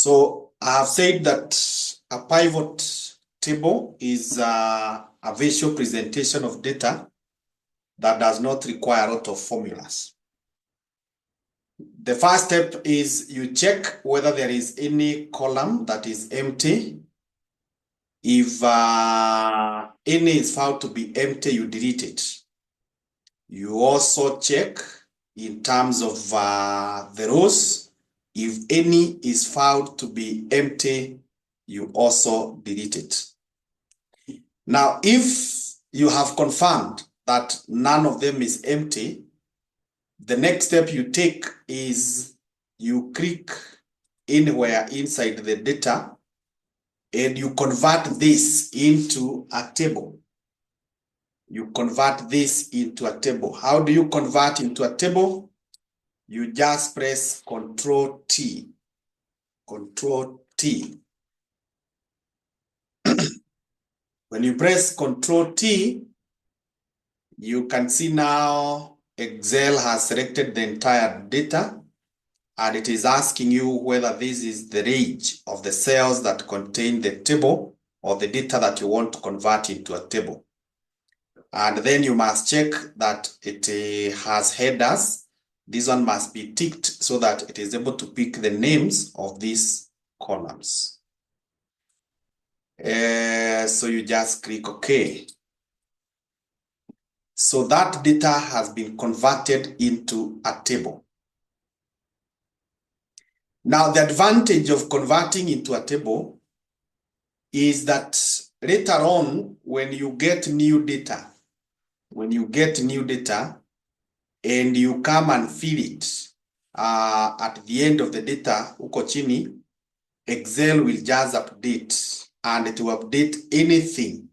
So I have said that a pivot table is a visual presentation of data that does not require a lot of formulas. The first step is you check whether there is any column that is empty. If any is found to be empty, you delete it. You also check in terms of the rows. If any is found to be empty, you also delete it. Now, if you have confirmed that none of them is empty, the next step you take is you click anywhere inside the data and you convert this into a table. You convert this into a table. How do you convert into a table? You just press Control T. Control T. When you press Control T, you can see now Excel has selected the entire data and it is asking you whether this is the range of the cells that contain the table or the data that you want to convert into a table. And then you must check that it has headers. This one must be ticked so that it is able to pick the names of these columns. So you just click OK. So that data has been converted into a table. Now, the advantage of converting into a table is that later on, when you get new data, and you come and fill it at the end of the data, uko chini, Excel will just update and it will update anything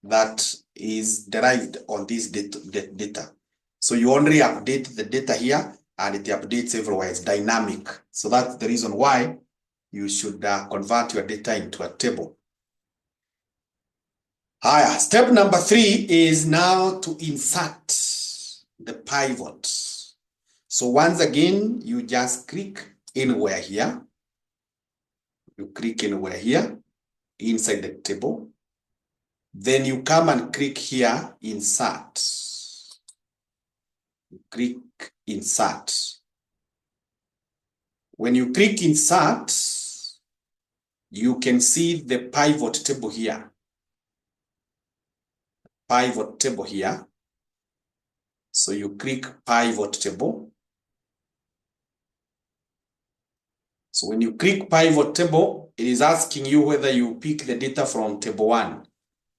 that is derived on this data. So you only update the data here and it updates everywhere. It's dynamic. So that's the reason why you should convert your data into a table. Step number 3 is now to insert the pivot. So once again, you just click anywhere here. You click anywhere here inside the table. Then you come and click here, insert. You click insert. When you click insert, you can see the pivot table here. Pivot table here. So you click pivot table. So when you click pivot table, it is asking you whether you pick the data from table 1.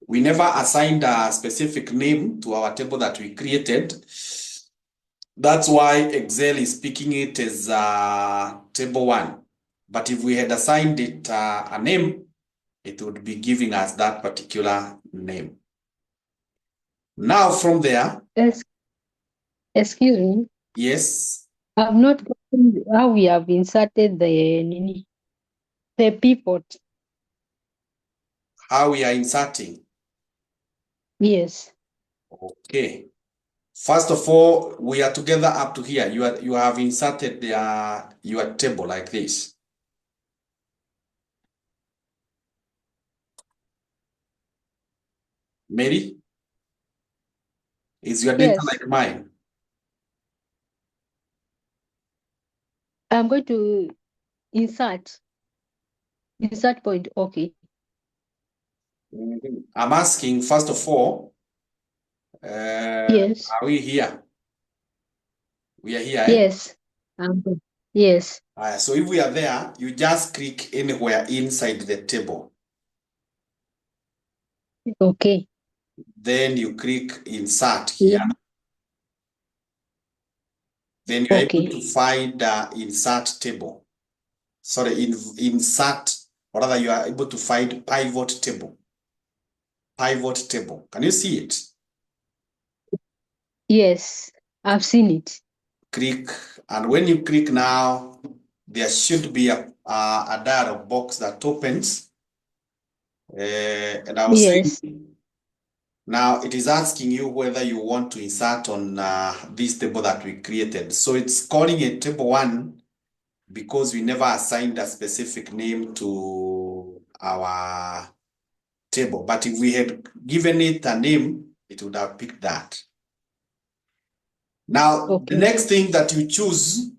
We never assigned a specific name to our table that we created. That's why Excel is picking it as table 1. But if we had assigned it a name, it would be giving us that particular name. Now from there. Excuse me. Yes. I've not gotten how we have inserted the pivot. How we are inserting? Yes. Okay. First of all, we are together up to here. You have inserted your table like this. Mary, is your data like mine? I'm going to insert point. Okay. I'm asking, first of all, yes. Are we here? We are here, Yes. Yes. So if we are there, you just click anywhere inside the table. Okay. Then you click insert here. Yeah. Then you're able to find the insert table. Sorry, insert, or rather you are able to find pivot table. Pivot table. Can you see it? Yes, I've seen it. Click, and when you click now, there should be a dialog box that opens. And I was saying, now it is asking you whether you want to insert on this table that we created. So it's calling it table 1 because we never assigned a specific name to our table. But if we had given it a name, it would have picked that. Now, the next thing that you choose,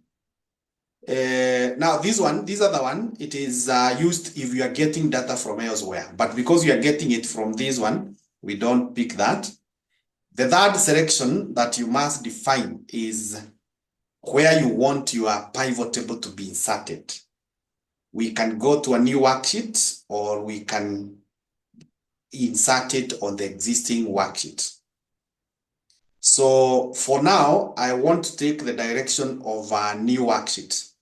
now these are the one, it is used if you are getting data from elsewhere. But because you are getting it from this one, we don't pick that. The third selection that you must define is where you want your pivot table to be inserted. We can go to a new worksheet or we can insert it on the existing worksheet. So for now, I want to take the direction of a new worksheet.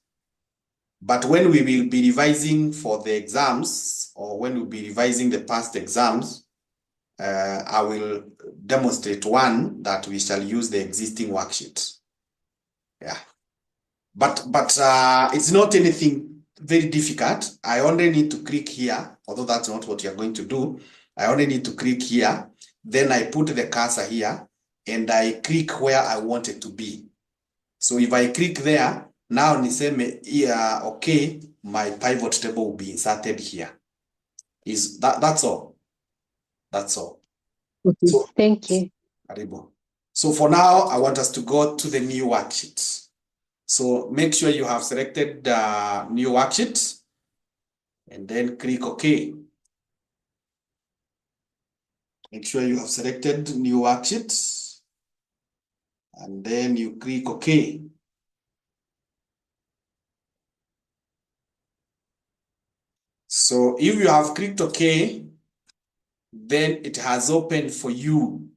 But when we will be revising for the exams, or when we'll be revising the past exams, I will demonstrate one that we shall use the existing worksheet. Yeah. But it's not anything very difficult. I only need to click here, although that's not what you're going to do. I only need to click here. Then I put the cursor here and I click where I want it to be. So if I click there, now niseme here, okay, my pivot table will be inserted here. That's all. That's all. Okay. So, thank you. So for now, I want us to go to the new worksheet. So make sure you have selected the new worksheet and then click OK. Make sure you have selected new worksheet and then you click OK. So if you have clicked OK, then it has opened for you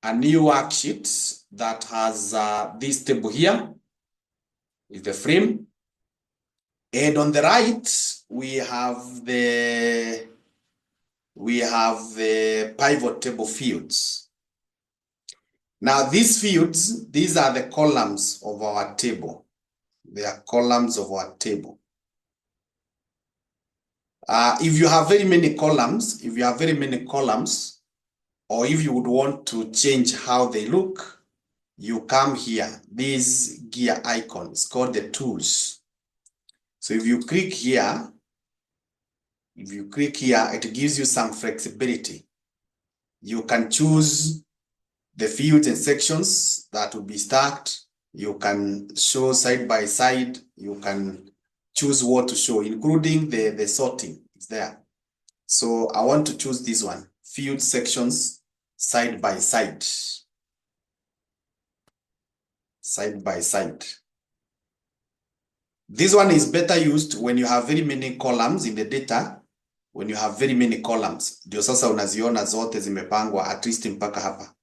a new worksheet that has this table here with the frame. And on the right, we have the pivot table fields. Now these fields, these are the columns of our table. They are columns of our table. If you have very many columns, or if you would want to change how they look, you come here, this gear icon, it's called the tools. So if you click here, it gives you some flexibility. You can choose the fields and sections that will be stacked. You can show side by side. You can choose what to show, including the sorting is there. So I want to choose this one, field sections side by side. Side by side. This one is better used when you have very many columns in the data. When you have very many columns, ndio sasa unaziona zote zimepangwa at least mpaka hapa.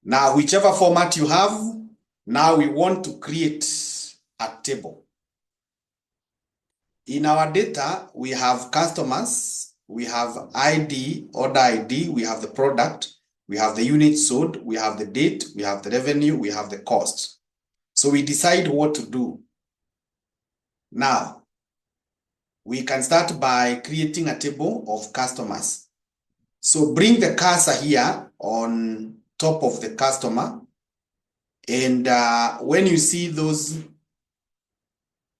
Now, whichever format you have, now we want to create a table. In our data, we have customers, we have ID, order ID, we have the product, we have the unit sold, we have the date, we have the revenue, we have the cost. So we decide what to do. Now, we can start by creating a table of customers. So bring the cursor here on top of the customer. And when you see those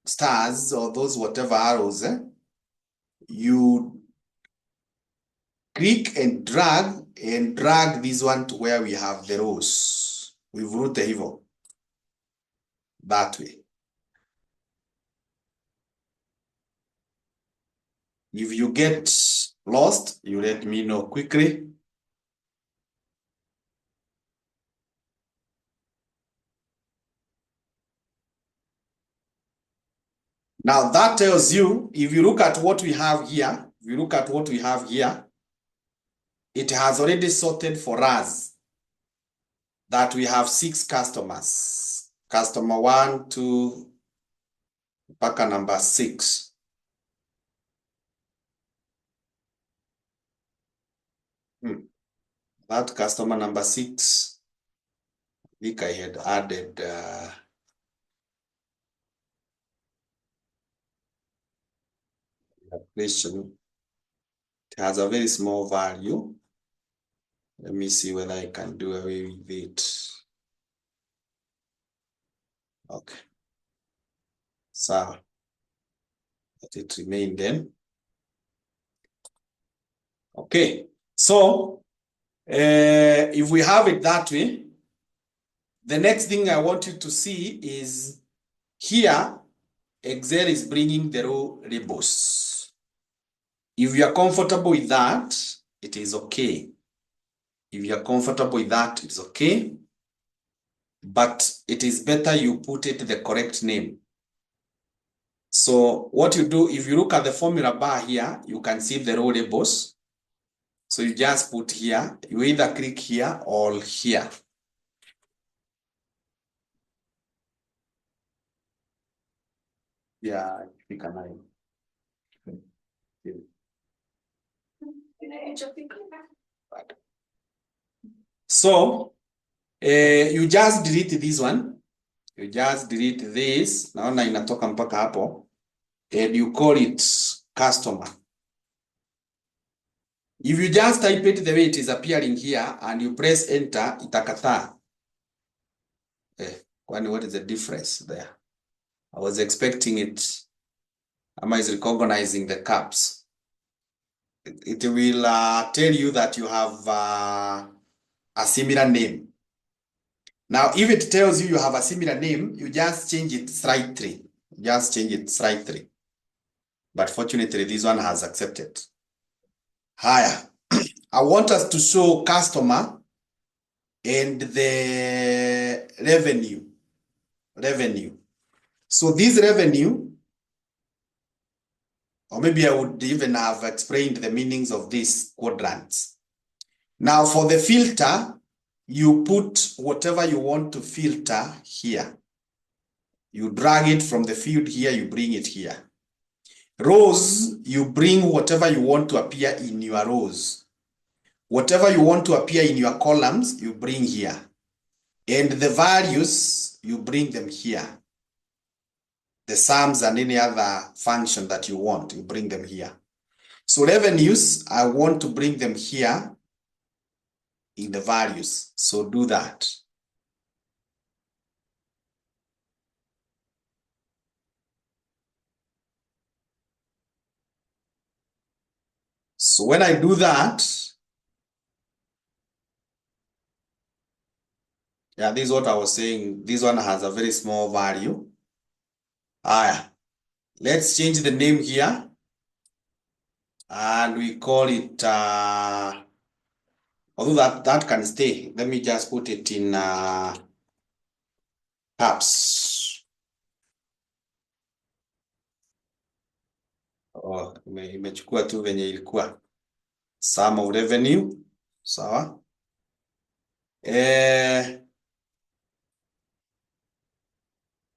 stars or those whatever arrows, you click and drag this one to where we have the rows. We've root the evil that way. If you get lost, you let me know quickly. Now that tells you, if you look at what we have here, it has already sorted for us that we have 6 customers. Customer 1, 2, mpaka number 6. That customer number 6, I think I had added question. It has a very small value. Let me see whether I can do away with it. Okay. So let it remain then. Okay. So if we have it that way, the next thing I want you to see is here, Excel is bringing the row labels. If you are comfortable with that, it is okay. If you are comfortable with that, it's okay. But it is better you put it the correct name. So what you do, if you look at the formula bar here, you can see the row labels. So you just put here, you either click here or here. Yeah, pick a line. So you just delete this one. You just delete this. Naona inatoka mpaka hapo. And you call it customer. If you just type it the way it is appearing here and you press enter, itakataa. What is the difference there? I was expecting it. Ama is recognizing the caps. It will tell you that you have a similar name. Now, if it tells you have a similar name, you just change it slightly. Just change it slightly. But fortunately, this one has accepted. Higher. I want us to show customer and the revenue. So this revenue, or maybe I would even have explained the meanings of these quadrants. Now for the filter, you put whatever you want to filter here. You drag it from the field here, you bring it here. Rows, you bring whatever you want to appear in your rows. Whatever you want to appear in your columns, you bring here. And the values, you bring them here. The sums and any other function that you want, you bring them here. So revenues, I want to bring them here in the values. So do that. So when I do that, yeah, this is what I was saying. This one has a very small value. Let's change the name here. And we call it, although that can stay. Let me just put it in caps. Oh, imechukua tu venye ilikuwa. Sum of revenue. Sawa.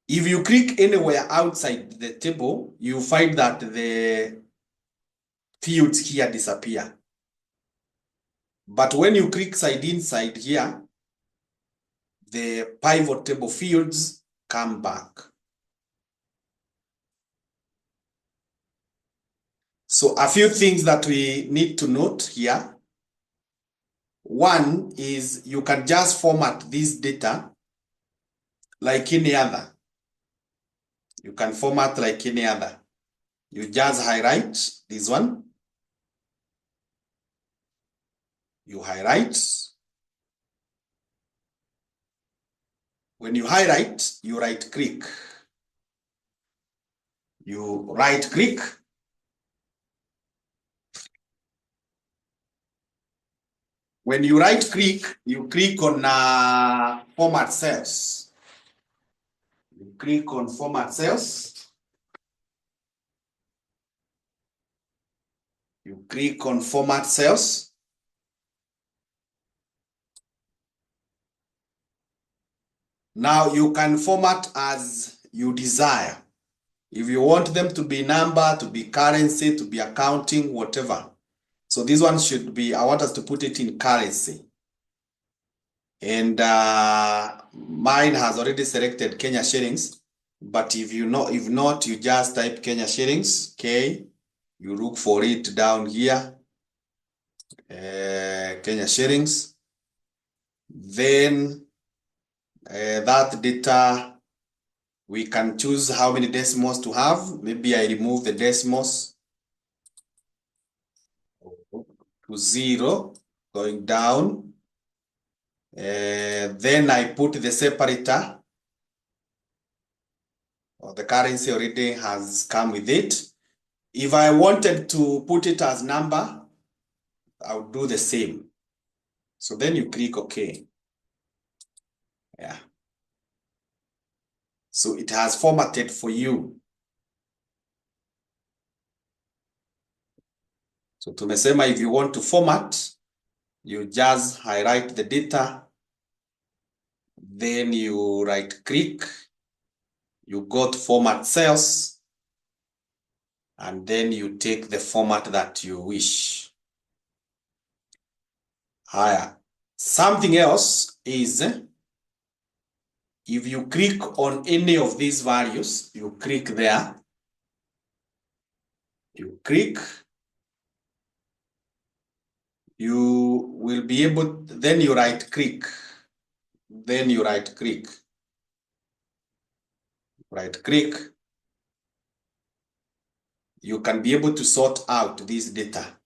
If you click anywhere outside the table, you find that the fields here disappear. But when you click side inside here, the pivot table fields come back. So a few things that we need to note here. One is you can just format this data like any other. You can format like any other. You just highlight this one. You highlight. When you highlight, you right click. You right click. When you right click, you click on format cells. You click on format cells. You click on format cells. Now you can format as you desire. If you want them to be number, to be currency, to be accounting, whatever. So this one should be, I want us to put it in currency. And mine has already selected Kenya shillings. But if not, you just type Kenya shillings, okay? You look for it down here, Kenya shillings. Then that data We can choose how many decimals to have. Maybe I remove the decimals to 0, going down. Then I put the separator, or the currency already has come with it. If I wanted to put it as number, I would do the same. So then you click OK. Yeah. So it has formatted for you. So tumesema if you want to format, you just highlight the data, then you right click, you go to format cells, and then you take the format that you wish. Higher. Something else is if you click on any of these values, you click there, you click, you will be able, then you right click, then you right click, you can be able to sort out this data.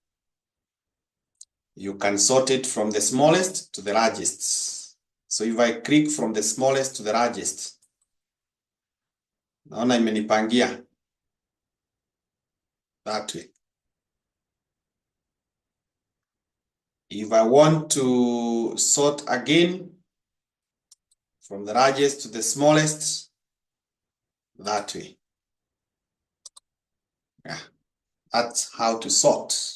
You can sort it from the smallest to the largest. So if I click from the smallest to the largest, naona imenipangia that way. If I want to sort again from the largest to the smallest, that way. Yeah, that's how to sort.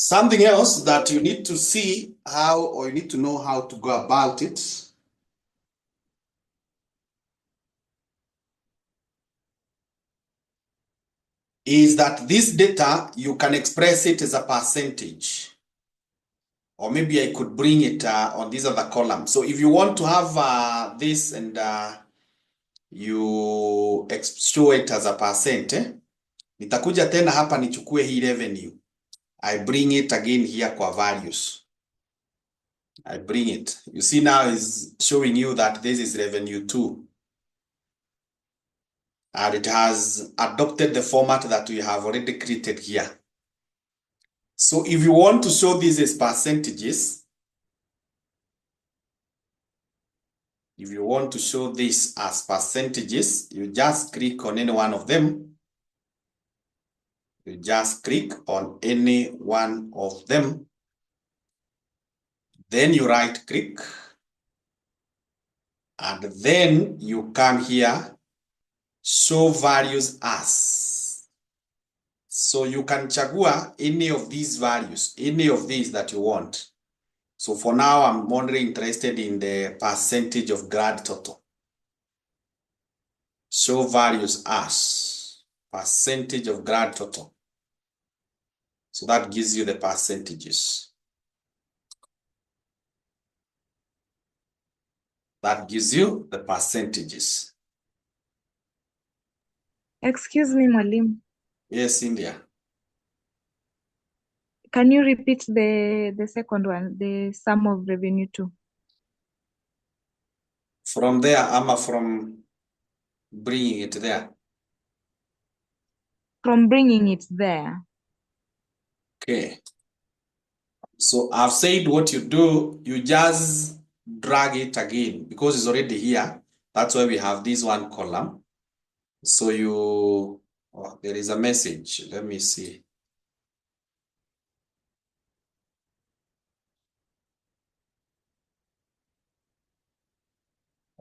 Something else that you need to see how, or you need to know how to go about it, is that this data, you can express it as a percentage. Or maybe I could bring it on these other columns. So if you want to have this and you show it as a percent, nitakuja tena hapa nichukue hii revenue. I bring it again here kwa values. I bring it. You see now is showing you that this is revenue 2. And it has adopted the format that we have already created here. So if you want to show this as percentages, if you want to show this as percentages, you just click on any one of them. You just click on any one of them. Then you right click. And then you come here, show values as. So you can chagua any of these values, any of these that you want. So for now, I'm only interested in the percentage of grad total. Show values as percentage of grad total. So that gives you the percentages. That gives you the percentages. Excuse me, Mwalimu. Yes, India. Can you repeat the second one, the sum of revenue 2? From there, I'm from bringing it there. From bringing it there. Okay. So I've said what you do, you just drag it again because it's already here. That's why we have this one column. So you, oh, there is a message. Let me see.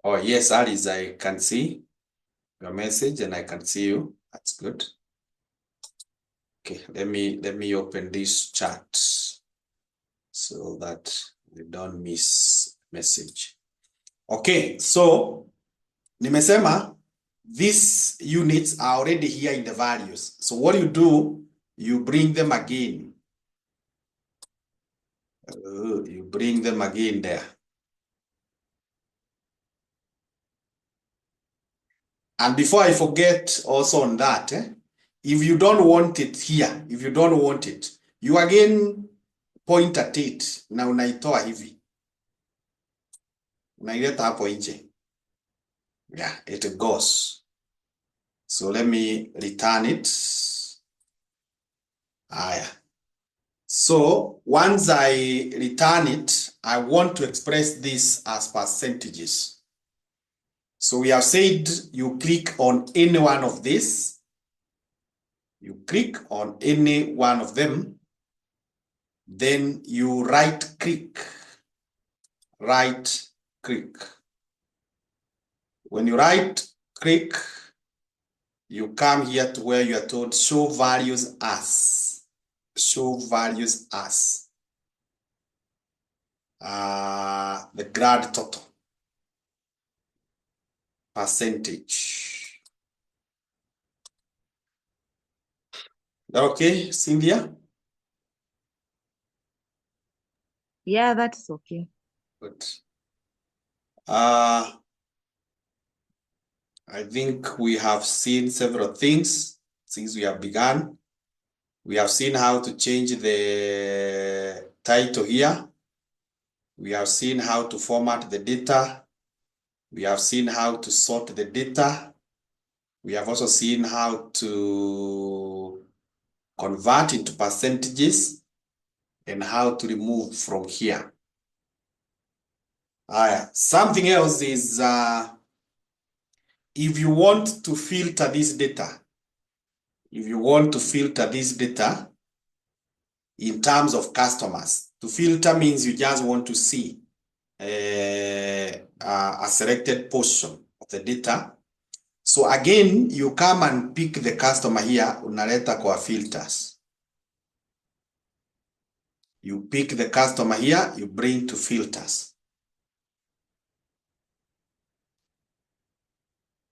Oh, yes, Alice, I can see your message and I can see you. That's good. Okay, let me open this chat so that we don't miss message. Okay, so nimesema these units are already here in the values. So what you do, you bring them again. You bring them again there. And before I forget also on that, if you don't want it here, if you don't want it, You again point at it na unaitoa hivi. Unaileta hapo nje. Yeah, it goes. So let me return it. So once I return it, I want to express this as percentages. So we have said you click on any one of these. You click on any one of them. Then you right click. Right click. When you right click, you come here to where you are told show values as. Show values as. The grad total. Percentage. That okay, Cynthia? Yeah, that's okay. Good. I think we have seen several things since we have begun. We have seen how to change the title here. We have seen how to format the data. We have seen how to sort the data. We have also seen how to convert into percentages and how to remove from here. Something else is if you want to filter this data, in terms of customers, to filter means you just want to see a selected portion of the data. So again, you come and pick the customer here, unaleta kwa filters. You pick the customer here, you bring to filters.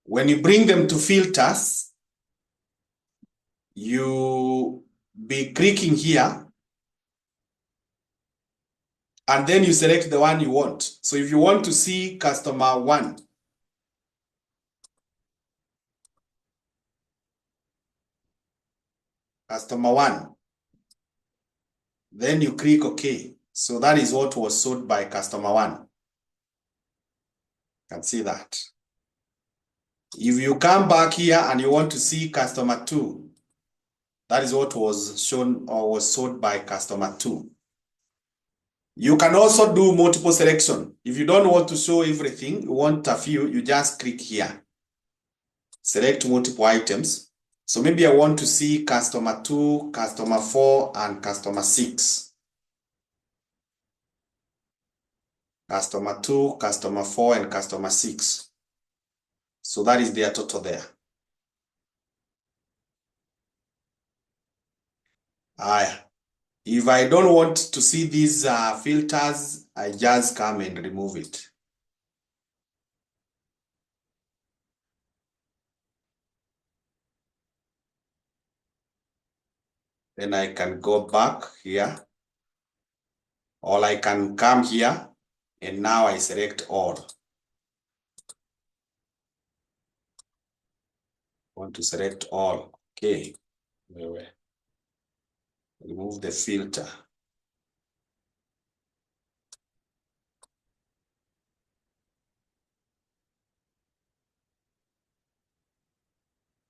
When you bring them to filters, you be clicking here, and then you select the one you want. So if you want to see customer 1, then you click OK. So that is what was sold by customer 1. You can see that. If you come back here and you want to see customer 2, that is what was shown or was sold by customer 2. You can also do multiple selection. If you don't want to show everything, you want a few, you just click here. Select multiple items. So maybe I want to see customer 2, customer 4, and customer 6. Customer 2, customer 4, and customer 6. So that is their total there. If I don't want to see these filters, I just come and remove it. Then I can go back here, or I can come here, and now I select all. I want to select all. Okay. Remove the filter.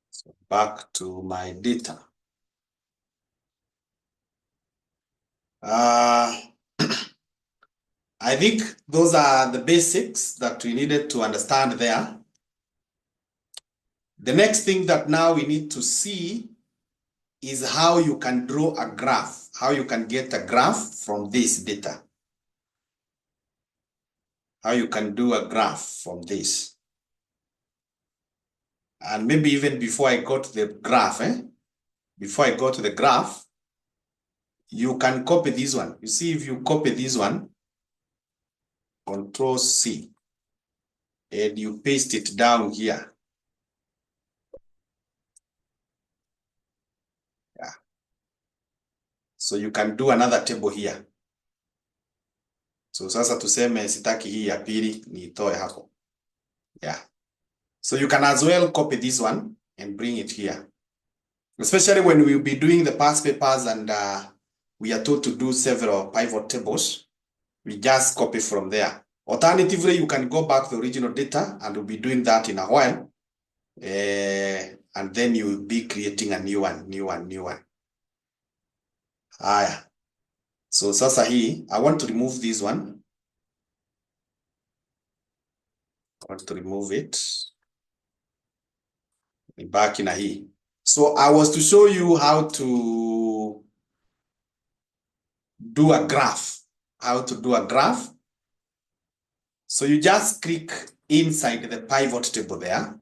So back to my data. I think those are the basics that we needed to understand there. The next thing that now we need to see is how you can draw a graph, how you can get a graph from this data. How you can do a graph from this. And maybe even before I go to the graph, before I go to the graph, you can copy this one. You see, if you copy this one, Control C, and you paste it down here. Yeah. So you can do another table here. So sasa tuseme sitaki hii ya pili niitoe hapo. Yeah. So you can as well copy this one and bring it here. Especially when we'll be doing the past papers and we are told to do several pivot tables, we just copy from there. Alternatively, you can go back to the original data, and we'll be doing that in a while. And then you will be creating a new one. Haya. So sasa hii, I want to remove this one. I want to remove it. Back in hii. So I was to show you how to do a graph. How to do a graph. So you just click inside the pivot table there.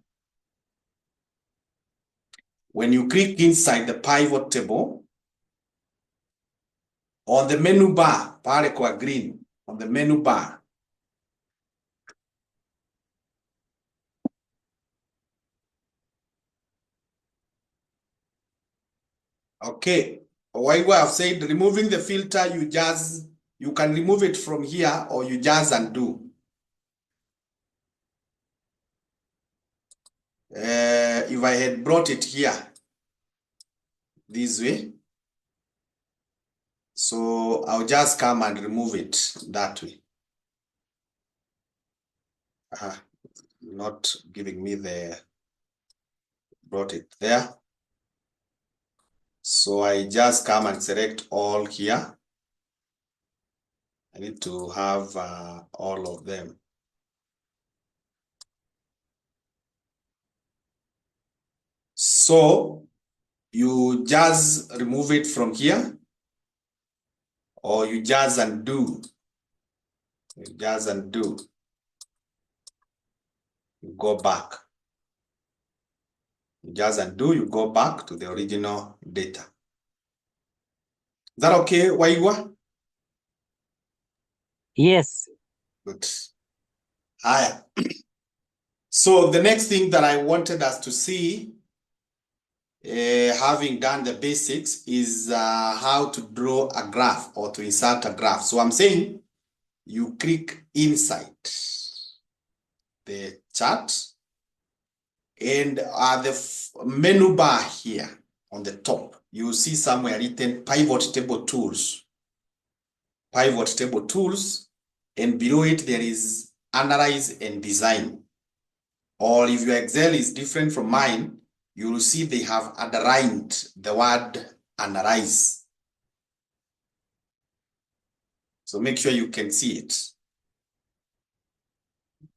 When you click inside the pivot table, on the menu bar, pale kwa green, on the menu bar, okay. Why I've said removing the filter, you can remove it from here, or you just undo. If I had brought it here this way, so I'll just come and remove it that way. Not giving me the, brought it there. So I just come and select all here. I need to have all of them. So you just remove it from here, or you just undo. You just undo. You go back. You just undo, you go back to the original data. Is that okay, Waiwa? Yes. Good. Haya. So the next thing that I wanted us to see, having done the basics, is how to draw a graph or to insert a graph. So I'm saying you click inside the chart, and at the menu bar here on the top, you will see somewhere written pivot table tools. Pivot table tools, and below it there is analyze and design. Or if your Excel is different from mine, you will see they have underlined the word analyze. So make sure you can see it.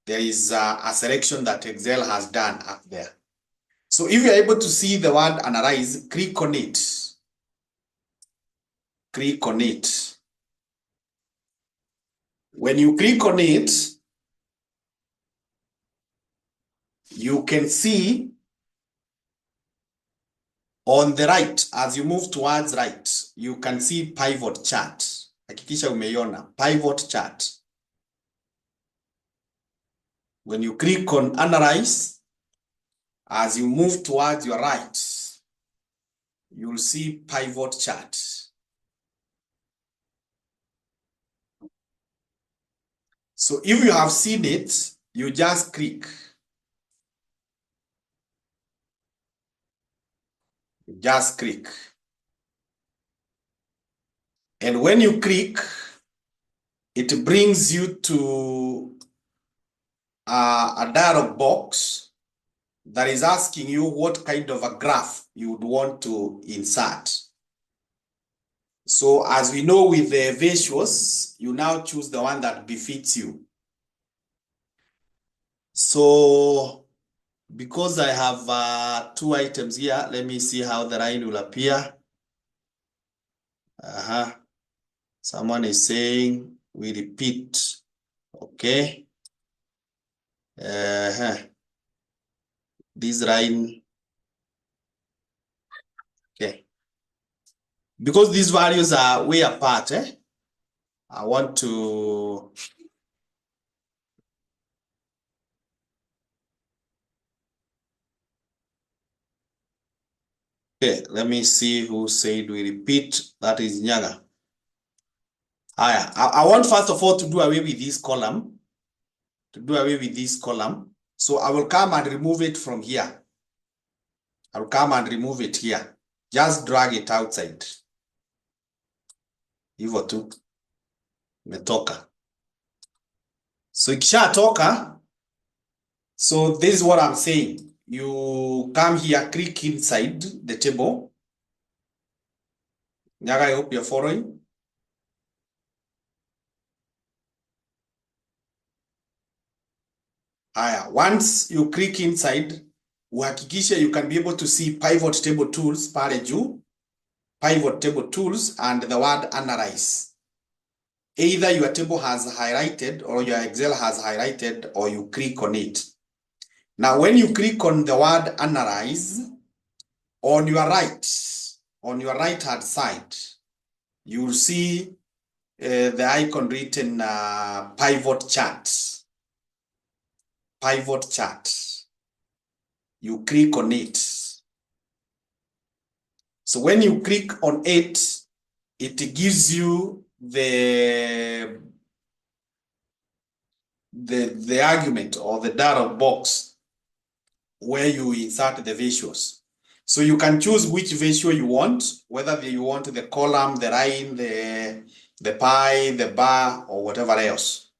There is a selection that Excel has done up there. So if you're able to see the word analyze, click on it. Click on it. When you click on it, you can see on the right, as you move towards right, you can see pivot chart. Hakikisha umeiona pivot chart. When you click on analyze, as you move towards your right, you'll see pivot chart. So if you have seen it, you just click. You just click. And when you click, it brings you to a dialog box that is asking you what kind of a graph you would want to insert. So as we know with the visuals, you now choose the one that befits you. So because I have 2 items here, let me see how the line will appear. Someone is saying we repeat. Okay. This line. Okay. Because these values are way apart, I want to okay, let me see who said we repeat. That is Nyaga. I want first of all to do away with this column. So I will come and remove it from here. I'll come and remove it here. Just drag it outside. hivyo tu, imetoka. So ikishatoka, so this is what I'm saying. You come here, click inside the table. Nyaga, I hope you're following. Haya, once you click inside, uhakikishe you can be able to see pivot table tools pale juu, pivot table tools and the word analyze. Either your table has highlighted or your Excel has highlighted, or you click on it. Now, when you click on the word analyze, on your right hand side, you'll see the icon written pivot chart. Pivot chart. You click on it. So when you click on it, it gives you the argument or the dialog box where you insert the visuals. So you can choose which visual you want, whether you want the column, the line, the pie, the bar, or whatever else.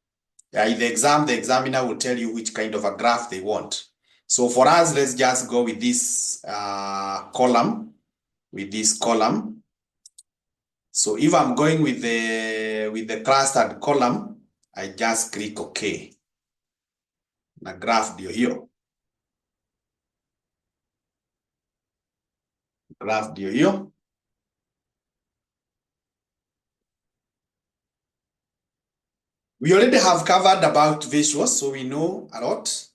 In the exam, the examiner will tell you which kind of a graph they want. So for us, let's just go with this column, So if I'm going with the clustered column, I just click OK. Na graph ndio hiyo. Graph ndio hiyo. We already have covered about visuals, so we know a lot.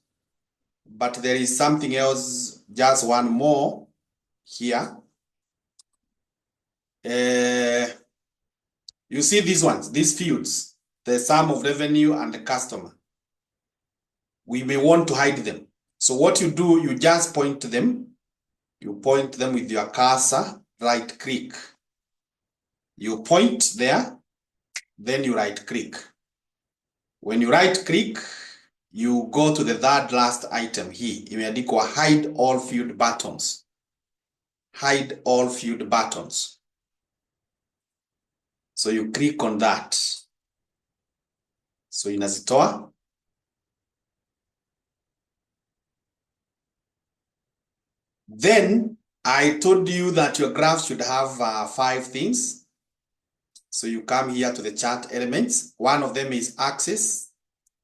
But there is something else, just one more here. You see these ones, these fields, the sum of revenue and the customer. We may want to hide them. So what you do, you just point to them. You point them with your cursor, right click. You point there, then you right click. When you right click, you go to the third last item here. Imeandikwa hide all field buttons. Hide all field buttons. So you click on that. So inazitoa. Then I told you that your graph should have 5 things. So you come here to the chart elements. One of them is axis.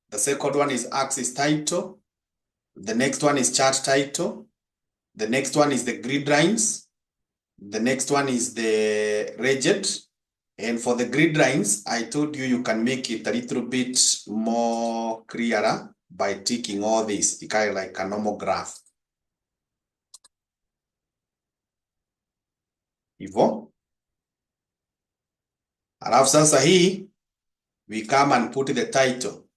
The second one is axis title. The next one is chart title. The next one is the grid lines. The next one is the rigid. And for the grid lines, I told you you can make it a little bit more clearer by ticking all this. It's kind of like a normal graph. Hivyo. Alafu sasa hii, we come and put the title.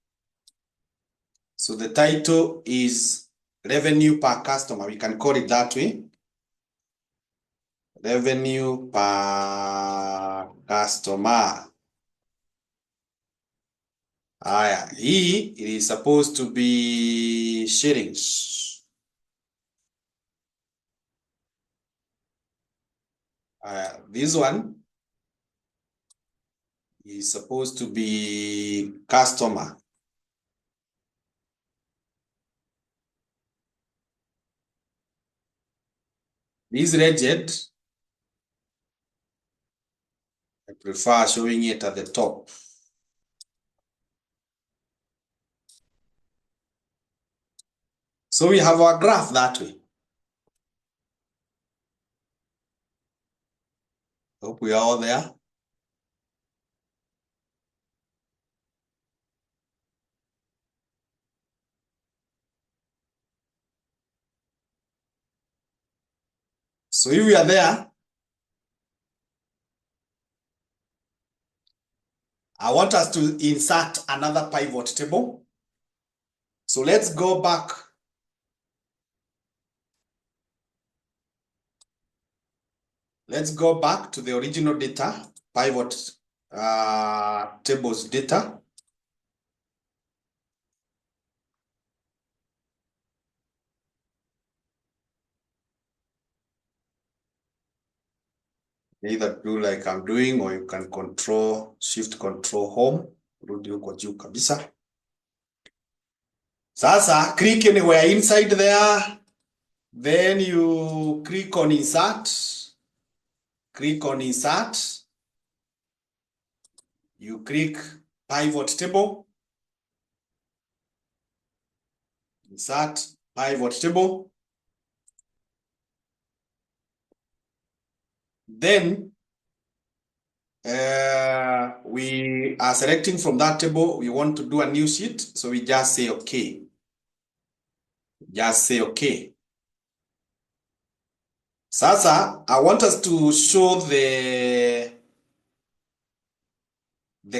So the title is revenue per customer. We can call it that way. Revenue per customer. Hii it is supposed to be shillings. This one is supposed to be customer. This rigid, I prefer showing it at the top. So we have our graph that way. Hope we are all there. So if we are there, I want us to insert another pivot table. So let's go back. Let's go back to the original data, pivot tables data. Either do like I'm doing, or you can shift control home. Rudi huko juu kabisa. Sasa click anywhere inside there. Then you click on insert. Click on insert. You click pivot table. Insert pivot table. Then we are selecting from that table. We want to do a new sheet. So we just say okay. Just say okay. Sasa, I want us to show the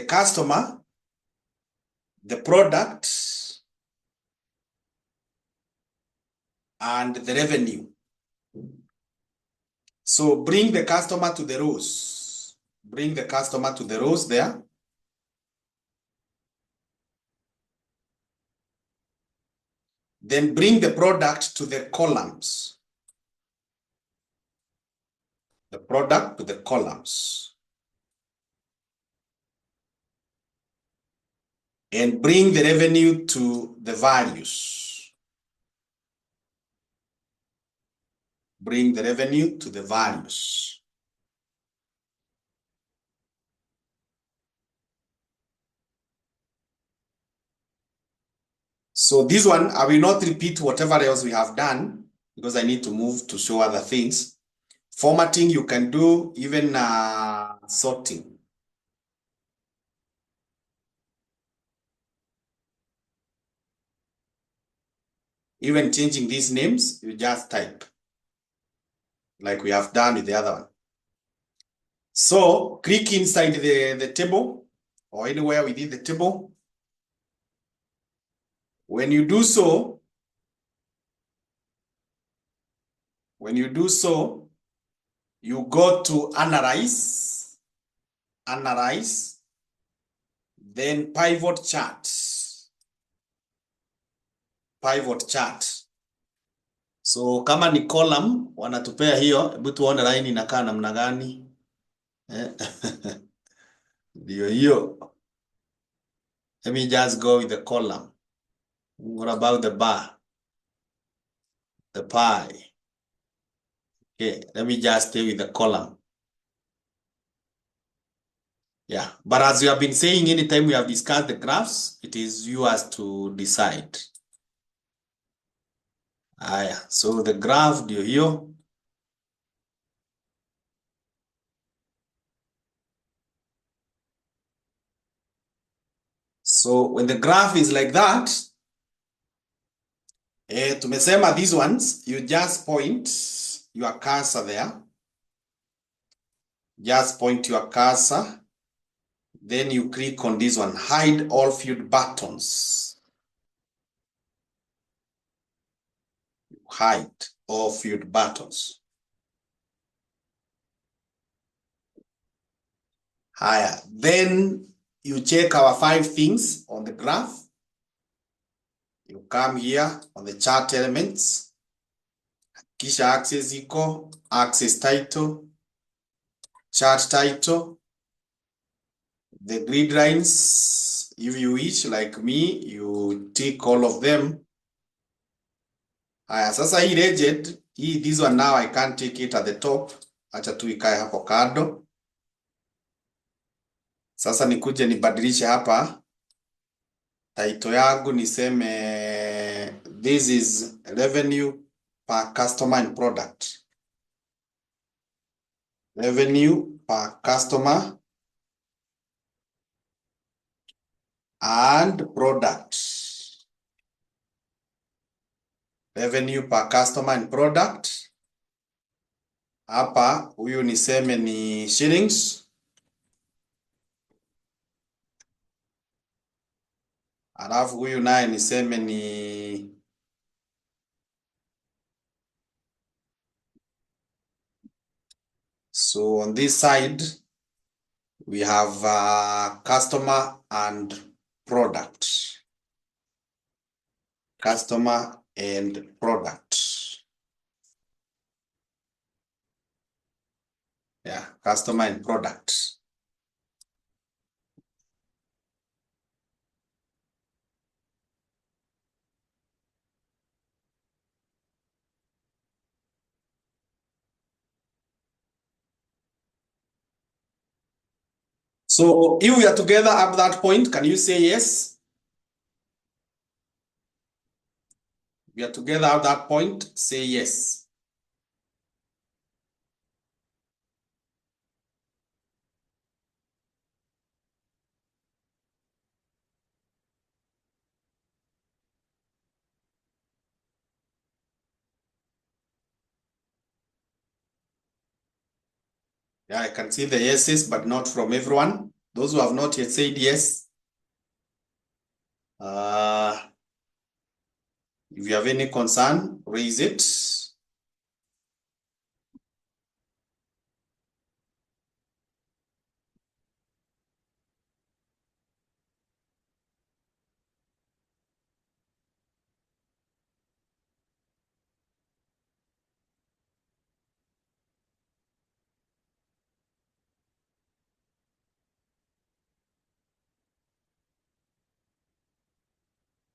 customer, the product, and the revenue. So bring the customer to the rows. Bring the customer to the rows there. Then bring the product to the columns. The product to the columns. And bring the revenue to the values. Bring the revenue to the values. So this one, I will not repeat whatever else we have done because I need to move to show other things. Formatting, you can do even sorting. Even changing these names, you just type like we have done with the other one. So click inside the table or anywhere within the table. When you do so, you go to analyze, then pivot chart. So kama ni column wanatupea hiyo, hebu tuone line inakaa namna gani. Ndio hiyo. Let me just go with the column. What about the bar? The pie. Okay, let me just stay with the column. Yeah, but as we have been saying, anytime we have discussed the graphs, it is yours to decide. So the graph ndio hiyo. So when the graph is like that, tumesema these ones, you just point your cursor there. Just point your cursor. Then you click on this one, hide all field buttons. Hide all field buttons. Higher. Then you check our 5 things on the graph. You come here on the chart elements. Kisha axis iko, axis title, chart title, the grid lines. If you wish, like me, you tick all of them. Haya, sasa hii legend, this one now I can't take it at the top. Acha tu ikae hapo kando. Sasa nikuje nibadilishe hapa. Title yangu niseme this is revenue per customer and product. Revenue per customer and product. Revenue per customer and product. Hapa huyu niseme ni shillings. Alafu huyu naye niseme ni so on this side we have customer and product. Customer and product. Yeah, customer and product. So if we are together at that point, can you say yes? We are together at that point, say yes. Yeah, I can see the yeses, but not from everyone. Those who have not yet said yes. If you have any concern, raise it.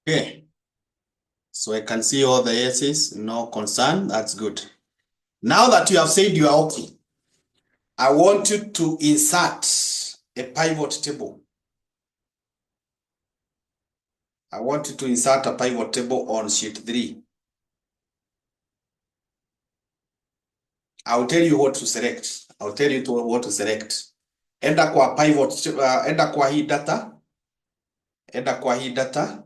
Okay. So I can see all the yeses, no concern. That's good. Now that you have said you are okay, I want you to insert a pivot table. I want you to insert a pivot table on sheet 3. I'll tell you what to select. I'll tell you what to select. Enda kwa pivot, enda kwa hii data. Enda kwa hii data.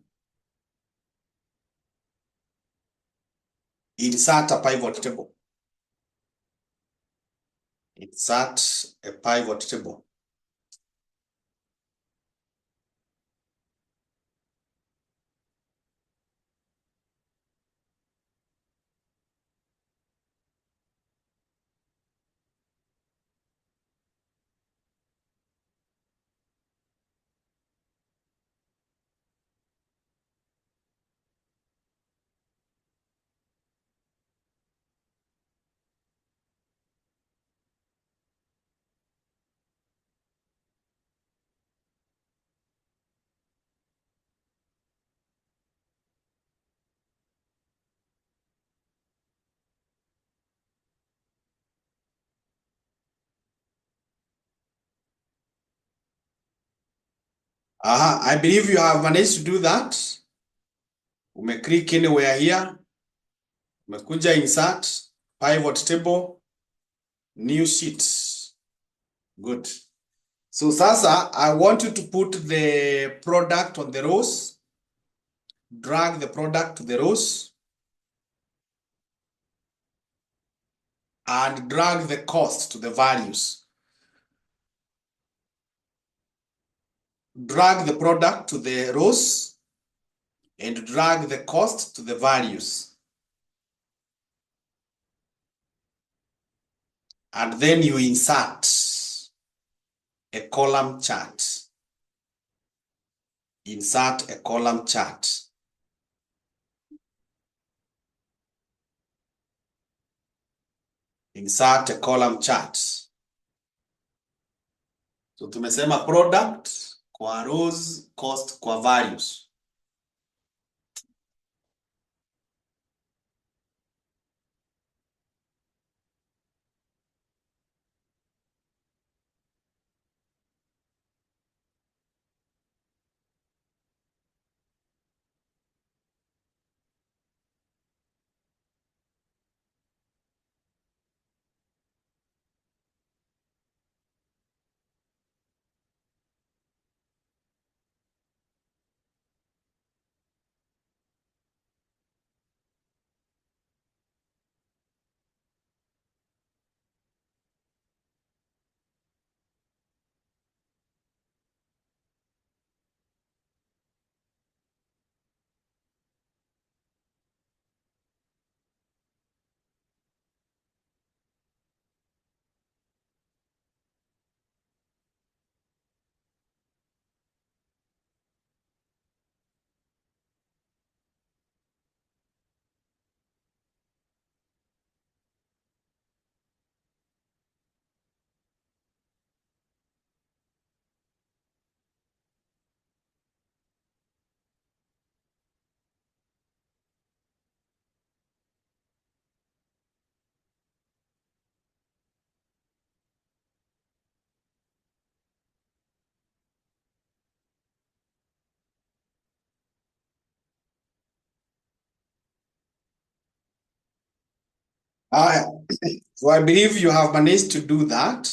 Insert a pivot table. Insert a pivot table. I believe you have managed to do that. Umeclick anywhere here. Umekuja insert, pivot table, new sheet. Good. So sasa, I want you to put the product on the rows. Drag the product to the rows. And drag the cost to the values. Drag the product to the rows and drag the cost to the values. And then you insert a column chart. Insert a column chart. Insert a column chart. So tumesema product kwa rows, cost kwa values. So I believe you have managed to do that.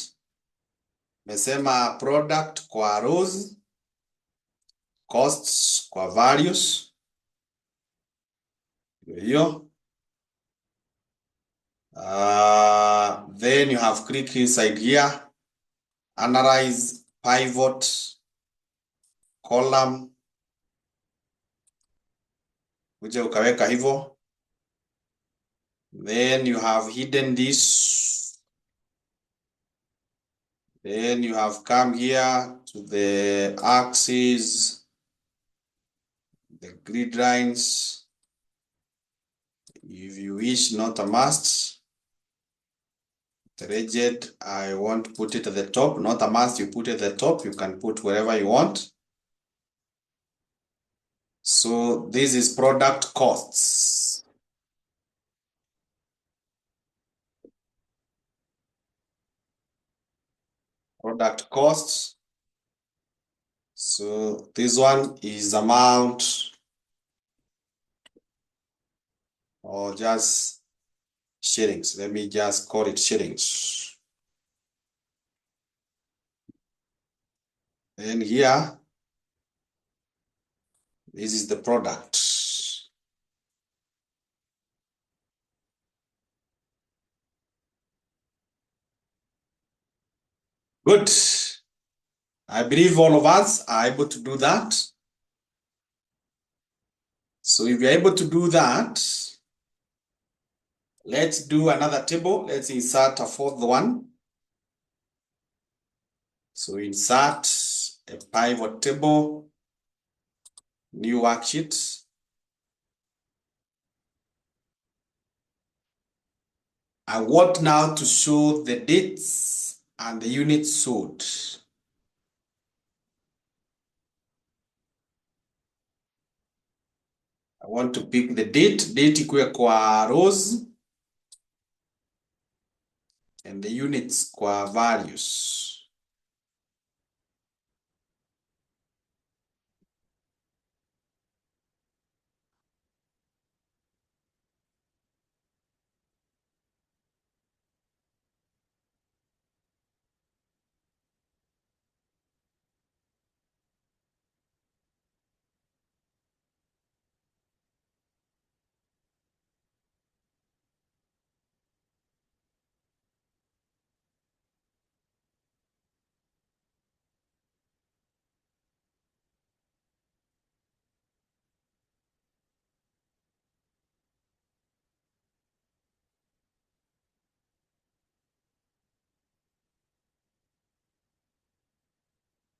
Mesema product kwa rows, costs kwa values. Hiyo. Then you have click inside here, analyze pivot column, uje ukaweka hivyo. Then you have hidden this. Then you have come here to the axis, the grid lines. If you wish, not a must. The rigid, I want to put it at the top, not a must, you put it at the top, you can put wherever you want. So this is product costs. Product costs. So this one is amount or just shillings. Let me just call it shillings. And here, this is the product. Good. I believe all of us are able to do that. So if you're able to do that, let's do another table. Let's insert a fourth one. So insert a pivot table, new worksheet. I want now to show the dates and the units sold. I want to pick the date ikuwe kwa rows and the units kwa values.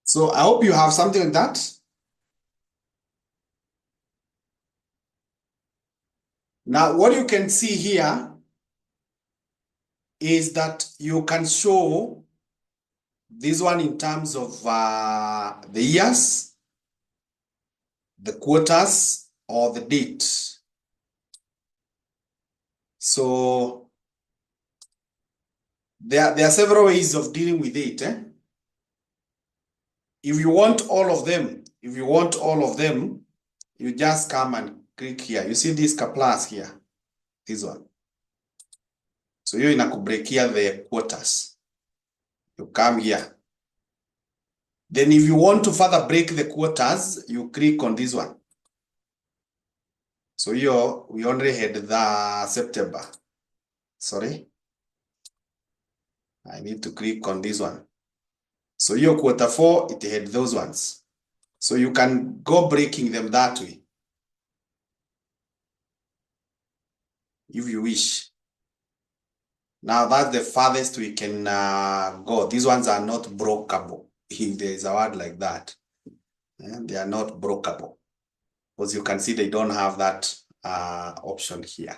So I hope you have something like that. Now, what you can see here is that you can show this one in terms of the years, the quarters, or the date. So there are several ways of dealing with it. If you want all of them, you just come and click here. You see this plus here, this one. So hiyo inakubreakia the quarters. You come here. Then if you want to further break the quarters, you click on this one. So here we only had the September. Sorry. I need to click on this one. So here Q4, it had those ones. So you can go breaking them that way, if you wish. Now that's the farthest we can go. These ones are not brokeable, if there is a word like that. They are not brokeable. Because you can see they don't have that option here.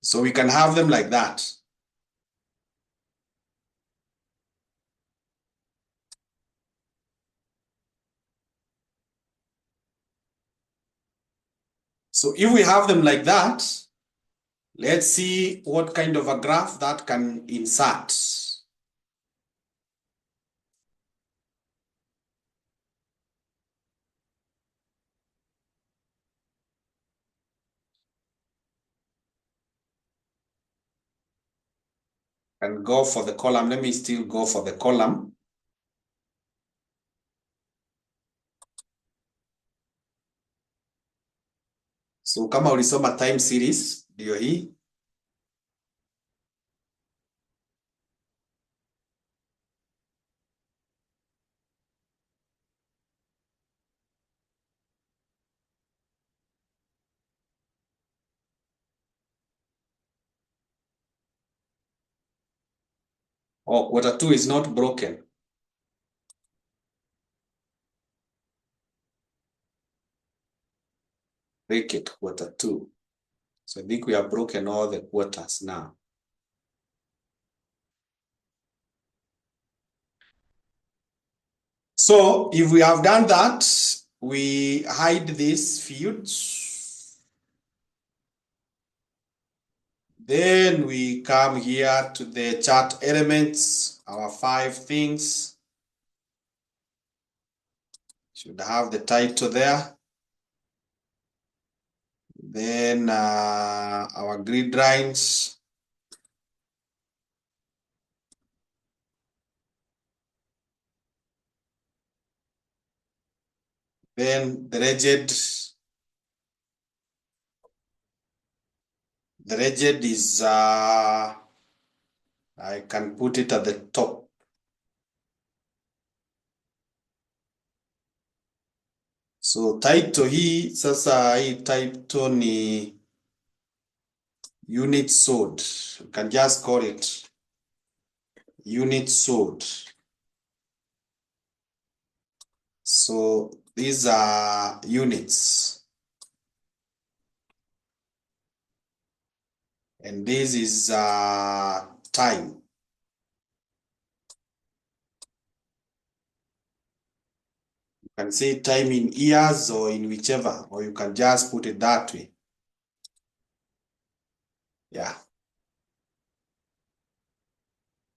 So we can have them like that. So if we have them like that, let's see what kind of a graph that can insert. And go for the column. Let me still go for the column. So kama ulisoma time series, ndio hii. Oh, quarter 2 is not broken. Break it, quarter 2. So I think we have broken all the quarters now. So if we have done that, we hide these fields. Then we come here to the chart elements, our 5 things. Should have the title there. Then our grid lines. Then the legend. The legend is, I can put it at the top. So title hii, sasa hii title ni unit sold. You can just call it unit sold. So these are units. And this is time. You can say time in years or in whichever, or you can just put it that way. Yeah.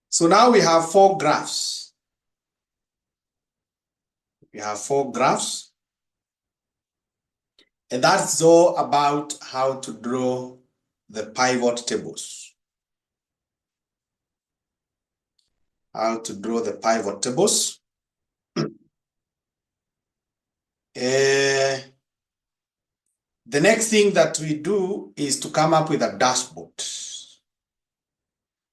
So now we have 4 graphs. We have 4 graphs. And that's all about how to draw the pivot tables. How to draw the pivot tables. The next thing that we do is to come up with a dashboard.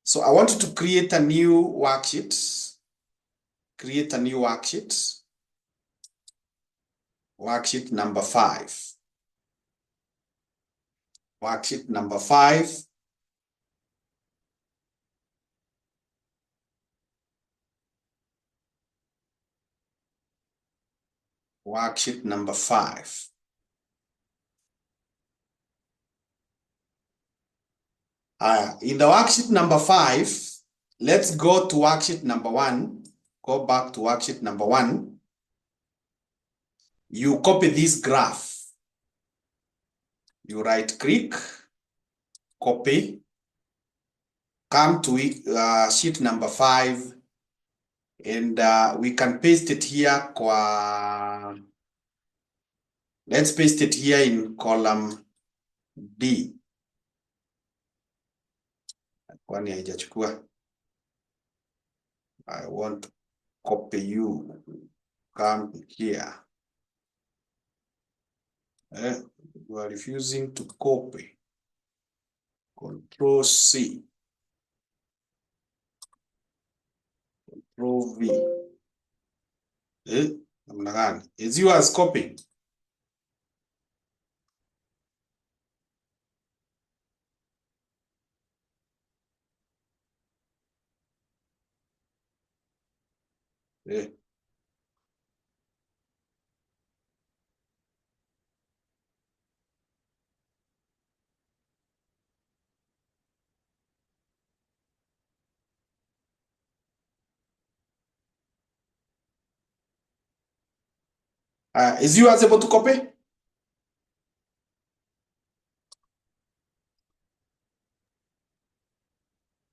So I want you to create a new worksheet. Create a new worksheet. Worksheet number 5. Worksheet number 5. Worksheet number 5. In the worksheet number 5, let's go to worksheet number 1. Go back to worksheet number 1. You copy this graph. You right click, copy, come to sheet number 5, and we can paste it here. Let's paste it here in column D. Kwani haijachukua. I want to copy you. Come here. You are refusing to copy. Control C. Control V. Namna gani? Is yours copying? Is yours able to copy?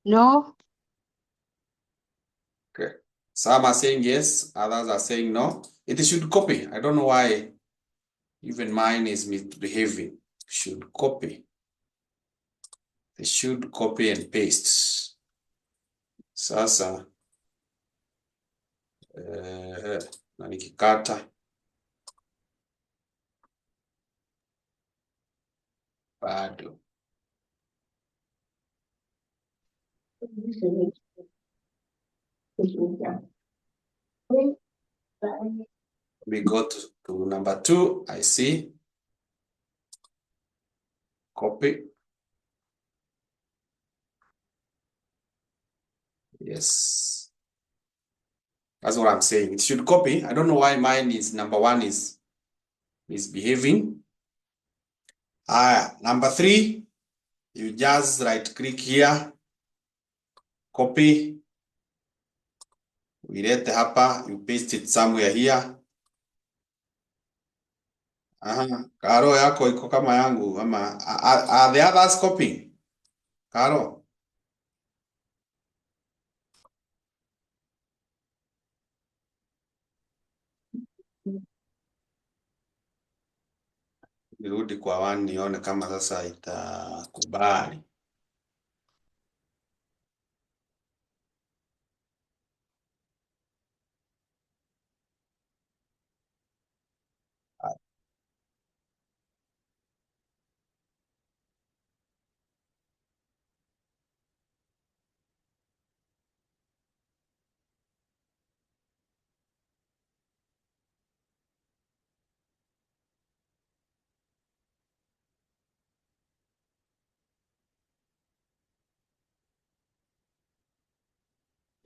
No. Okay. Some are saying yes, others are saying no. It should copy. I don't know why even mine is misbehaving. Should copy. They should copy and paste. Sasa na nikikata bado we go to number 2. I see. Copy. Yes. That's what I'm saying. It should copy. I don't know why mine is number 1 is misbehaving. Number 3, you just right click here, copy. Uilete hapa, you paste it somewhere here. Karo yako iko kama yangu ama are the others copying? Karo. Nirudi kwa 1 nione kama sasa itakubali.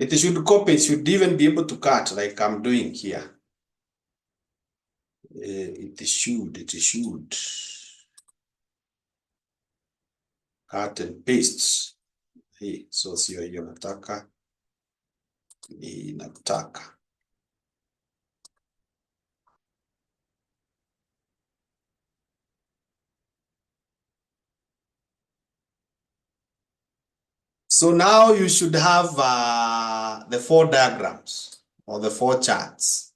It should copy, it should even be able to cut like I'm doing here. It should cut and paste. So sio hiyo nataka, ninataka. So now you should have the 4 diagrams or the 4 charts.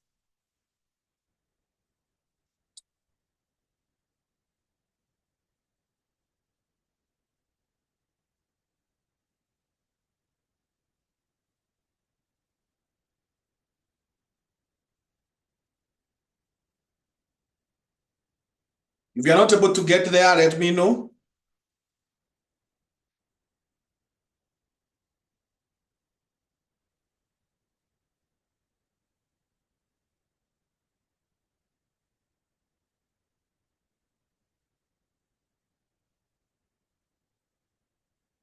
If you're not able to get there, let me know.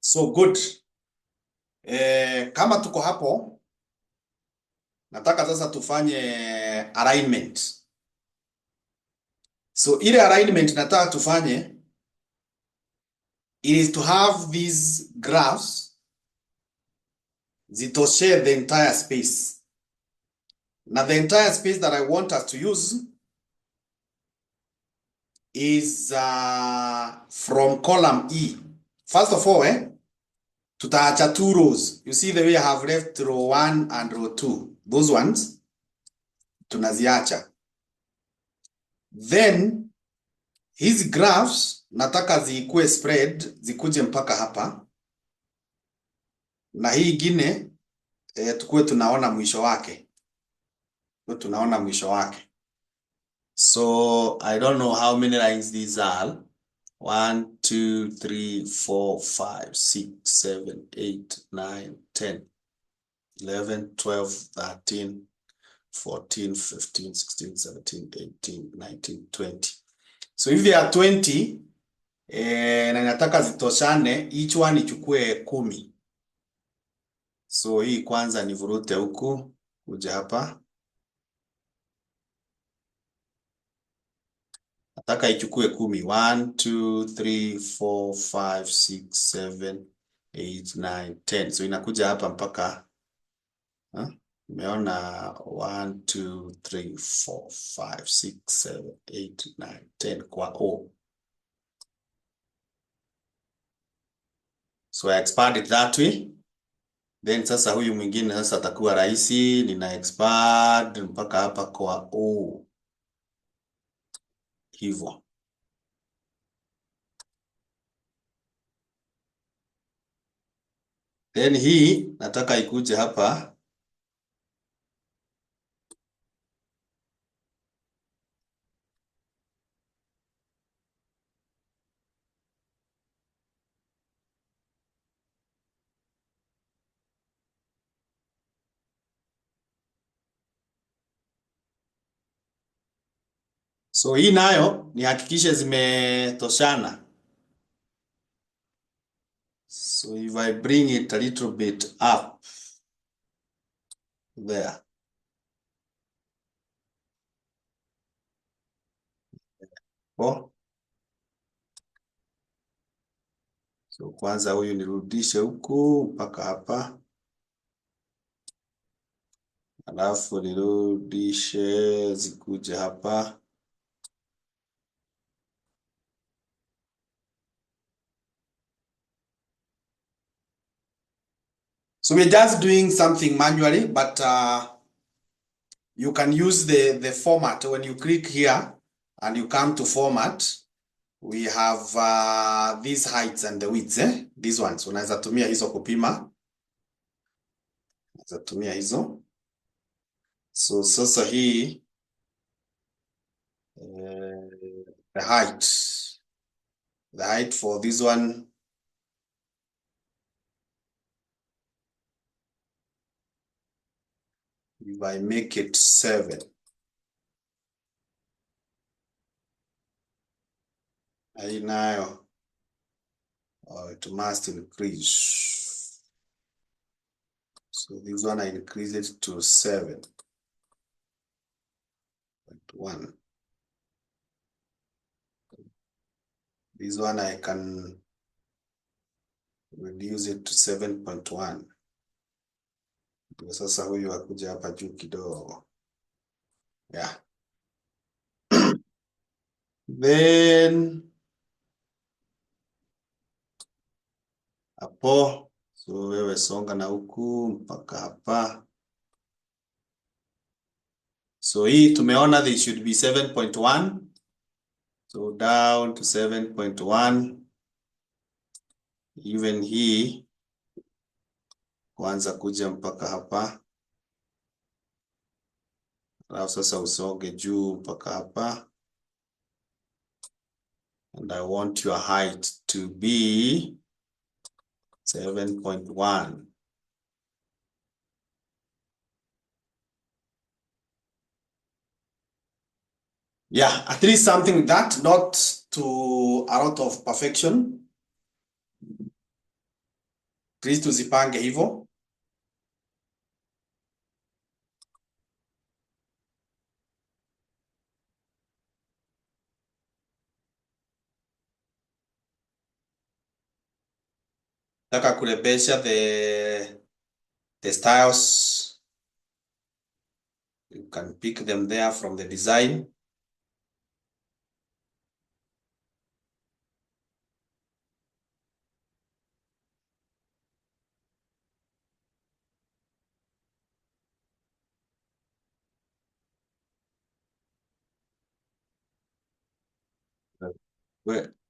So good. Kama tuko hapo, nataka sasa tufanye alignment. So ile alignment nataka tufanye, it is to have these graphs zitoshe the entire space. Now the entire space that I want us to use is from column E. First of all, tutaacha 2 rows. You see the way I have left row 1 and row 2. Those ones, tunaziacha. Then, hizi graphs, nataka zikuwe spread, zikuje mpaka hapa. Na hii ingine, tukue tunaona mwisho wake. Tunaona mwisho wake. So, I don't know how many lines these are. 1, 2, 3, 4, 5, 6, 7, 8, 9, 10, 11, 12, 13, 14, 15, 16, 17, 18, 19, 20. So if there are 20, na nataka zitoshane, each one ichukue 10. So hii kwanza nivurute huku, kuja hapa. Nataka ichukue 10. 1, 2, 3, 4, 5, 6, 7, 8, 9, 10. So inakuja hapa mpaka, umeona 1, 2, 3, 4, 5, 6, 7, 8, 9, 10 kwa O. So I expand it that way. Then sasa huyu mwingine sasa atakuwa rahisi, nina expand mpaka hapa kwa O. Hivyo. Then hii nataka ikuje hapa. So hii nayo nihakikishe zimetoshana. So if I bring it a little bit up there. Oh. So kwanza huyu nirudishe huku mpaka hapa. Alafu nirudishe zikuje hapa. So we're just doing something manually, but you can use the format. When you click here and you come to format, we have these heights and the widths. These ones. Unaweza tumia hizo kupima. Unaweza tumia hizo. So sasa hii the height for this one if I make it 7. Hii nayo it must increase. So this one I increase it to 7.1. This one I can reduce it to 7.1. Ndio sasa huyu akuja hapa juu kidogo. Yeah. Then hapo, so wewe songa na huku mpaka hapa. So hii tumeona they should be 7.1. So down to 7.1. Even hii kuanza kuja mpaka hapa. Alafu sasa usonge juu mpaka hapa. And I want your height to be 7.1. Yeah, at least something like that, not to a lot of perfection. Please tuzipange hivyo. Nataka kurebesha the styles. You can pick them there from the design.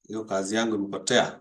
Hiyo kazi yangu imepotea.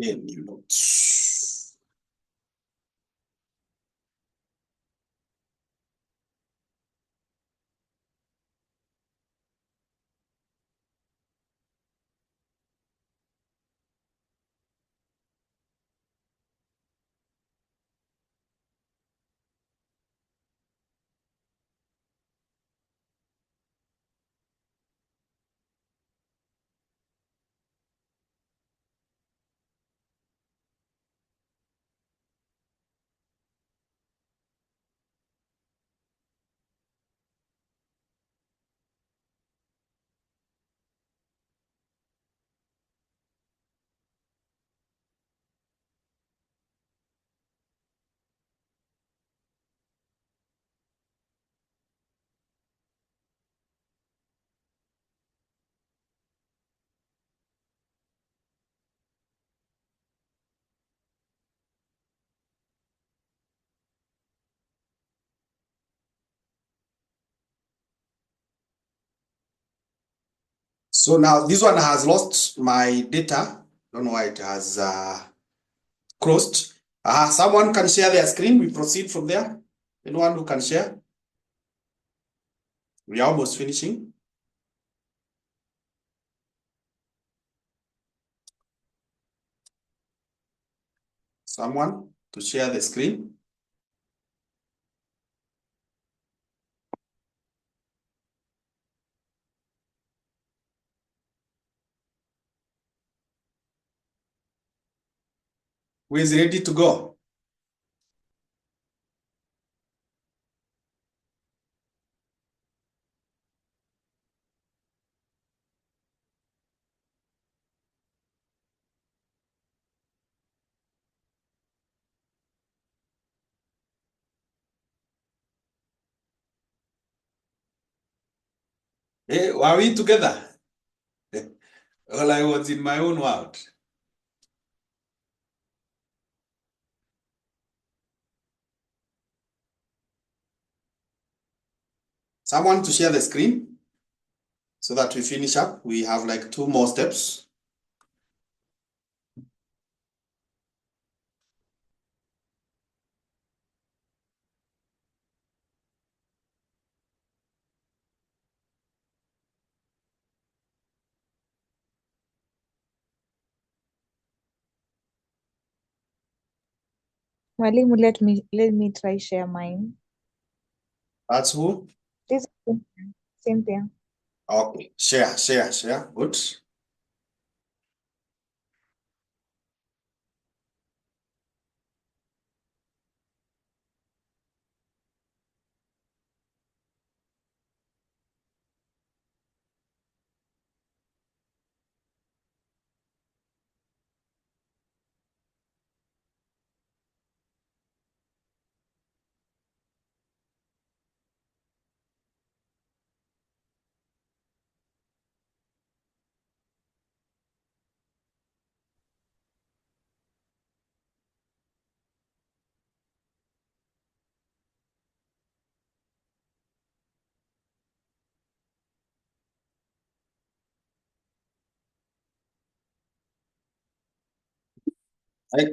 New notes. So now this one has lost my data. Don't know why it has crossed. Someone can share their screen. We proceed from there. Anyone who can share? We are almost finishing. Someone to share the screen. Who is ready to go? Hey, are we together? Well, I was in my own world. Someone to share the screen so that we finish up. We have like 2 more steps. Mwalimu, let me try share mine. That's who? This Cynthia. Okay, share. Good.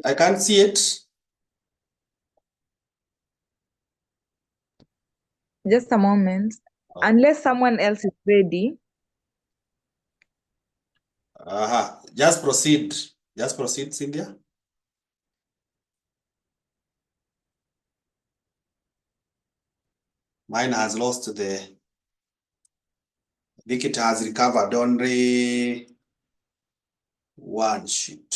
I can't see it. Just a moment. Unless someone else is ready. Just proceed. Just proceed, Cynthia. Mine has lost the. I think it has recovered only one sheet.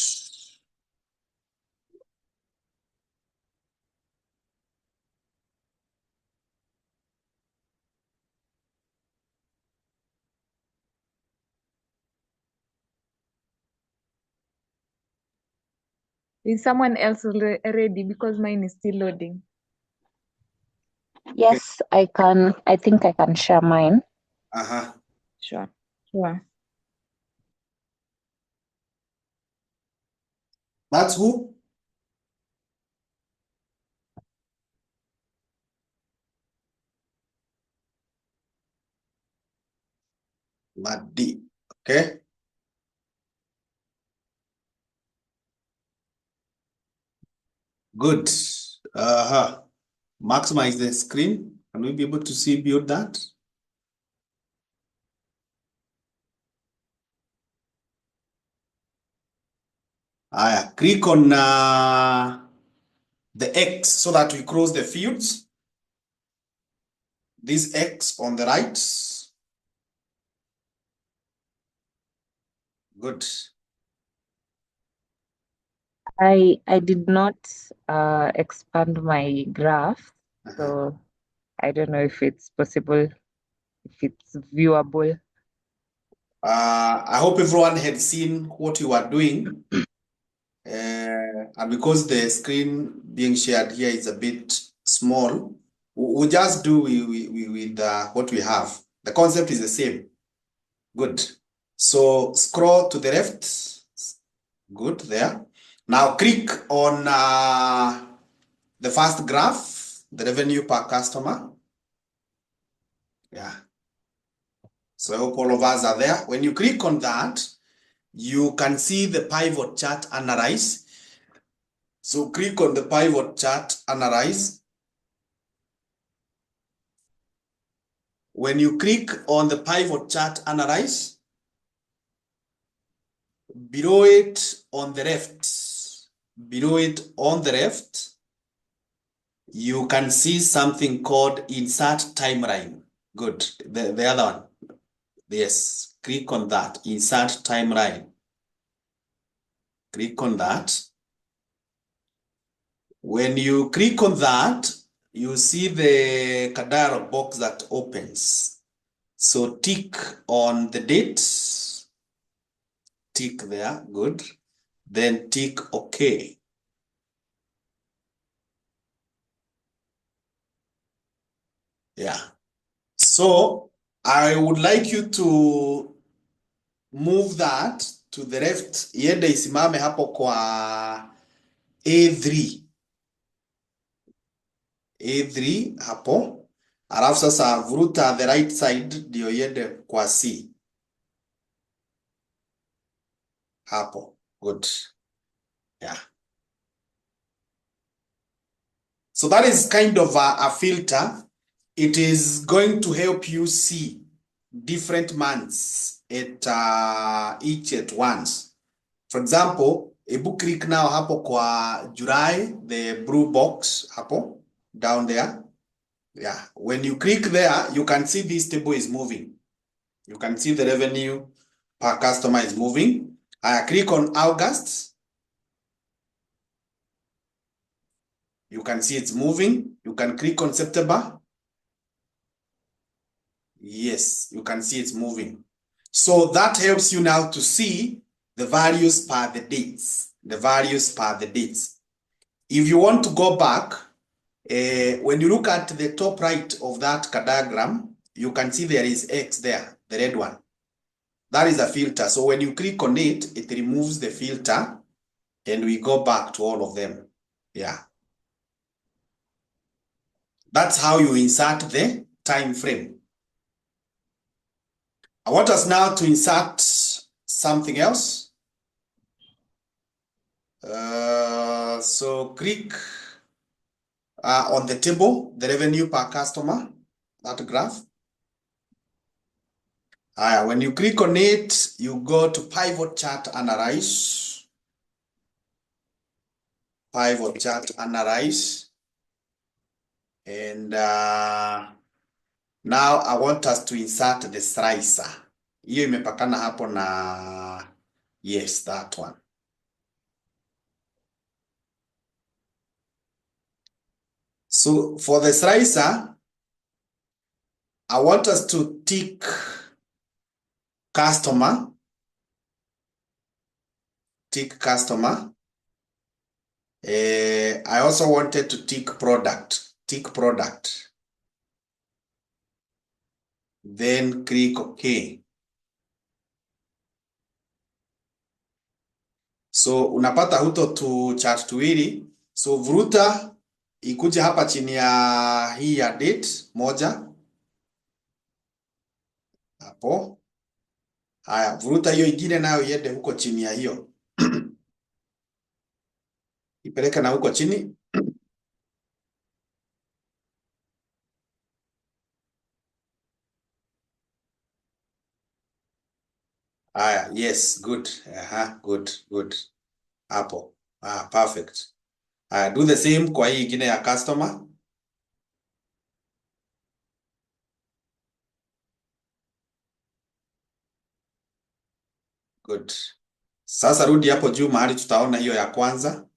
Is someone else ready? Because mine is still loading. Yes, I can. I think I can share mine. Sure. That's who? B.D.A. Okay. Good. Maximize the screen. Can we be able to see beyond that? Click on the X so that we cross the fields. This X on the right. Good. I did not expand my graph, so I don't know if it's possible, if it's viewable. I hope everyone had seen what you are doing. And because the screen being shared here is a bit small, we'll just do with what we have. The concept is the same. Good. So scroll to the left. Good, there. Now click on the first graph, the revenue per customer. Yeah. So I hope all of us are there. When you click on that, you can see the pivot chart analyze. So click on the pivot chart analyze. When you click on the pivot chart analyze, below it on the left, you can see something called insert timeline. Good. The other one. Yes. Click on that. Insert timeline. Click on that. When you click on that, you see the dialog box that opens. So tick on the date. Tick there. Good. Then tick OK. Yeah. So I would like you to move that to the left. Iende isimame hapo kwa A3. A3 hapo. Alafu sasa vuruta the right side ndio iende kwa C. Hapo. Good. Yeah. So that is kind of a filter. It is going to help you see different months at each at once. For example, ebu click now hapo kwa July, the blue box hapo down there. Yeah, when you click there, you can see this table is moving. You can see the revenue per customer is moving. I click on August. You can see it's moving. You can click on September. Yes, you can see it's moving. So that helps you now to see the values per the dates. The values per the dates. If you want to go back, when you look at the top right of that diagram, you can see there is X there, the red one. That is a filter. So when you click on it, it removes the filter and we go back to all of them. Yeah. That's how you insert the time frame. I want us now to insert something else. So click on the table, the revenue per customer, that graph. When you click on it, you go to pivot chart analyze. Pivot chart analyze. And now I want us to insert the slicer. Hiyo imepakana hapo na, yes, that one. So for the slicer, I want us to tick customer. Tick customer. I also wanted to tick product. Tick product. Then click OK. So unapata huto tu chart tuwili. So vuruta ikuje hapa chini ya hii ya date moja. Hapo. Haya, vuruta hiyo ingine nayo iende huko chini ya hiyo. Ipeleke na huko chini. Haya, yes, good. Good. Hapo. Perfect. Do the same kwa hii ingine ya customer. Good. Sasa rudi hapo juu mahali tutaona hiyo ya kwanza.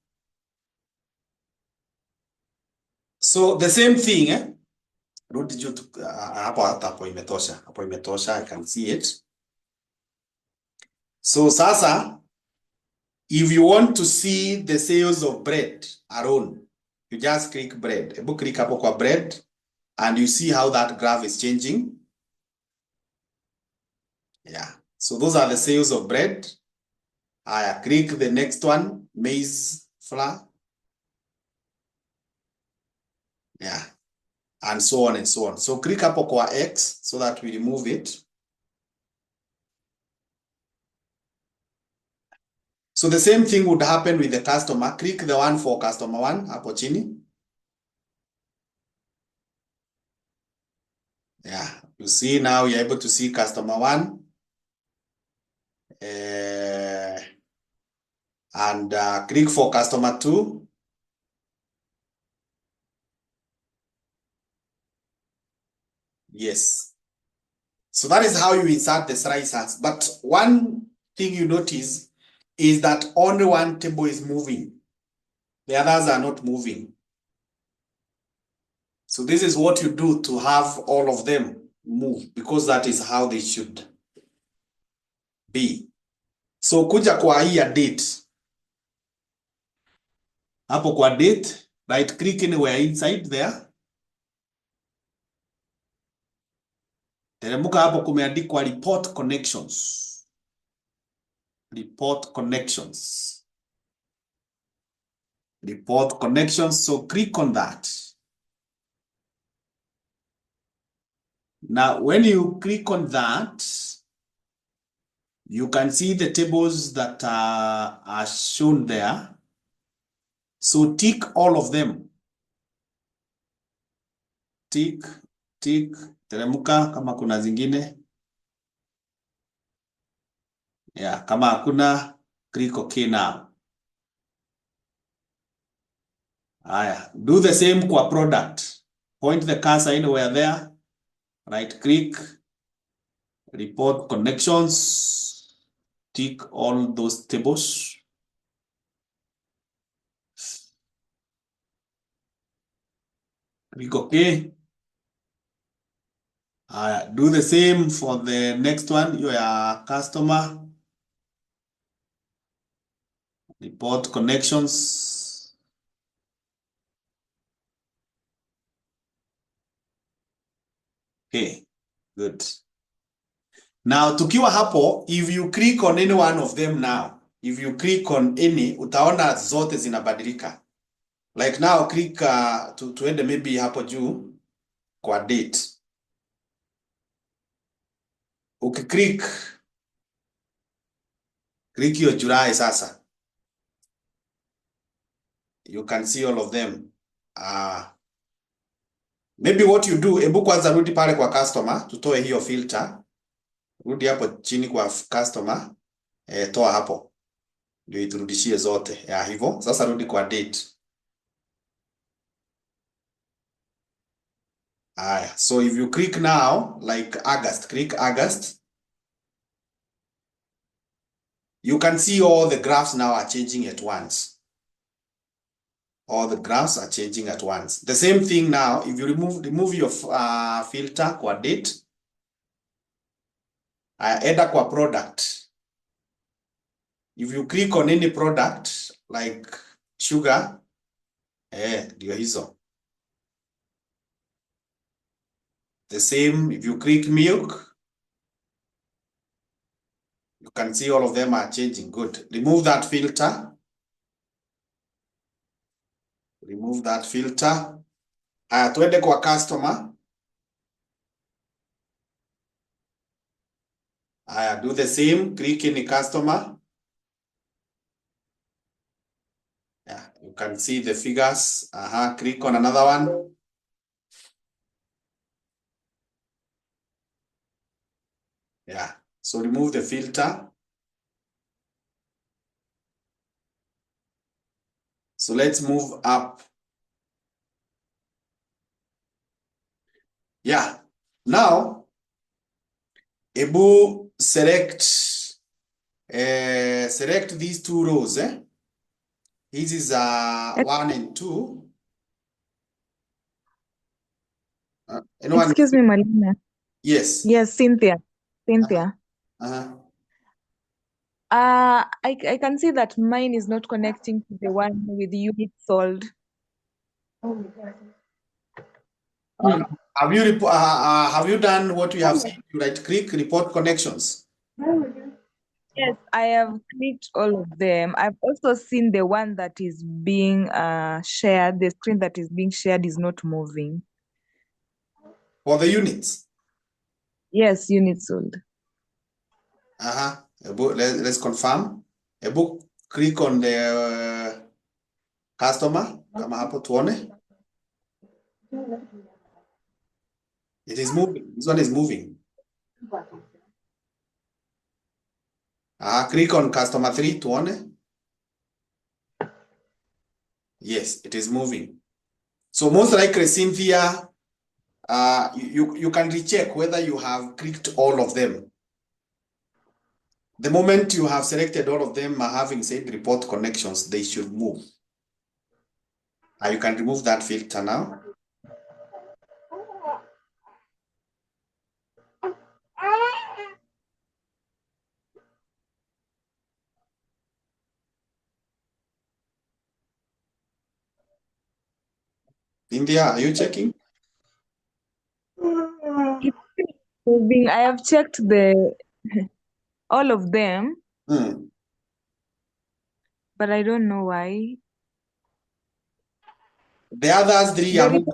So the same thing, rudi juu hapo imetosha. Hapo imetosha, I can see it. So sasa if you want to see the sales of bread alone, you just click bread. Ebu click hapo kwa bread and you see how that graph is changing. Yeah. So those are the sales of bread. Click the next one, maize flour. Yeah. And so on and so on. So click hapo kwa X so that we remove it. So the same thing would happen with the customer. Click the one for customer one, hapo chini. Yeah, you see now you're able to see customer one. And click for customer two. Yes. So that is how you insert the slicers. But one thing you notice is that only one table is moving. The others are not moving. So this is what you do to have all of them move, because that is how they should be. So kuja kwa hii ya date. Hapo kwa date, right click anywhere inside there. Teremuka hapo kumeandikwa report connections. Report connections. Report connections. So click on that. Now, when you click on that, you can see the tables that are shown there. So tick all of them. Tick, tick, teremuka kama kuna zingine. Yeah, kama hakuna, click OK now. Aya, do the same kwa product. Point the cursor anywhere there. Right click, report connections. Tick all those tables. Click OK. Do the same for the next one. You are a customer. Report connections. Okay, good. Now tukiwa hapo, if you click on any one of them now, if you click on any, utaona zote zinabadilika. Like now click tuende maybe hapo juu kwa date. Ukiclick, click your July sasa. You can see all of them. Maybe what you do, ebu kwanza rudi pale kwa customer, tutoe hiyo filter. Rudi hapo chini kwa customer, toa hapo. Ndio iturudishie zote. Ya hivyo, sasa rudi kwa date. So if you click now, like August, click August. You can see all the graphs now are changing at once. All the graphs are changing at once. The same thing now, if you remove your filter kwa date, enda kwa product. If you click on any product, like sugar, ndio hizo. The same, if you click milk, you can see all of them are changing. Good. Remove that filter. Remove that filter. Tuende kwa customer. Do the same. Click in customer. Yeah, you can see the figures. Click on another one. Yeah. So remove the filter. So let's move up. Yeah. Now, ebu select these two rows. This is 1 and 2. Anyone? Excuse me, Malina. Yes. Yes, Cynthia. Cynthia. I can see that mine is not connecting to the one with units sold. Have you done what we have seen? You right click report connections. Yes, I have clicked all of them. I've also seen the one that is being shared. The screen that is being shared is not moving. For the units. Yes, units sold. Let's confirm. click on the customer, kama hapo tuone. It is moving. This one is moving. Click on customer 3 tuone. Yes, it is moving. So most likely, Cynthia, you can recheck whether you have clicked all of them. The moment you have selected all of them, having said report connections, they should move. You can remove that filter now. India, are you checking? It's moving. I have checked all of them, but I don't know why. The others 3 are moving.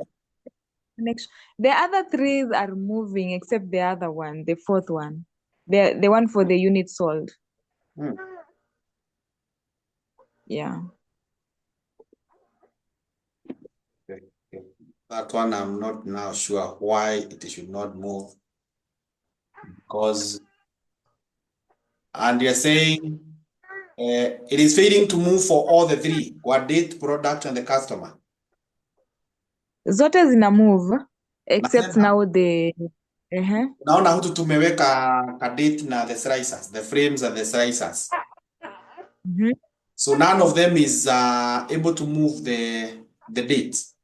The other 3 are moving, except the other one, the 4th one, the one for the unit sold. Yeah. Okay. That one I'm not now sure why it should not move. Because, and you're saying it is failing to move for all the 3, what date, product, and the customer. Zote zina move, except Nasema, now the naona hutu tumeweka ka date na the slicers, the frames and the slicers. So none of them is able to move the dates.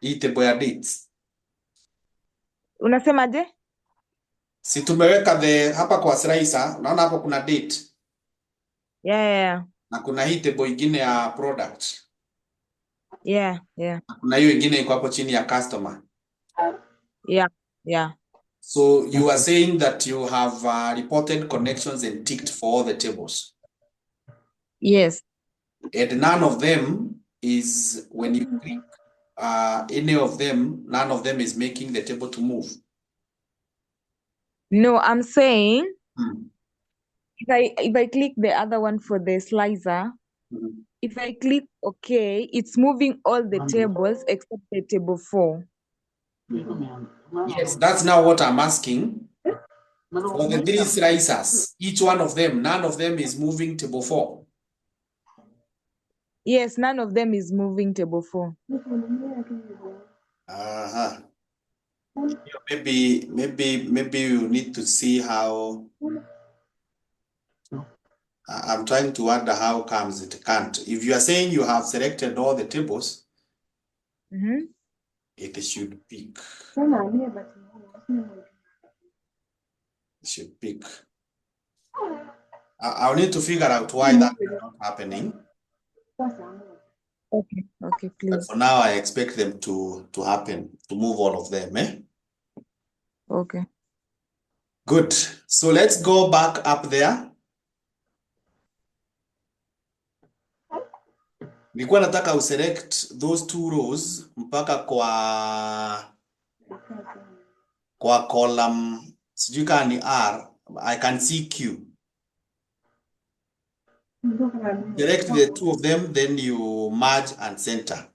Hii table ya dates. Unasemaje? Si tumeweka hapa kwa slicer, unaona hapo kuna date. Yeah. Na kuna hii table ingine ya product. Yeah. Na kuna hiyo ingine iko hapo chini ya customer. Yeah. So you are saying that you have reported connections and ticked for all the tables. Yes. And none of them is, when you click any of them, none of them is making the table to move. No, I'm saying if I click the other one for the slicer, if I click OK, it's moving all the tables except the table 4. Yes, that's now what I'm asking. For the 3 slicers, each one of them, none of them is moving table 4. Yes, none of them is moving table 4. Maybe you need to see how. I'm trying to wonder how comes it can't. If you are saying you have selected all the tables, it should pick. It should pick. I'll need to figure out why that is not happening. Okay, please. But for now, I expect them to happen, to move all of them. Okay. Good. So let's go back up there. Nilikuwa nataka uselect those 2 rows mpaka kwa column, sijui kama ni R, I can see Q. Select the 2 of them, then you merge and center.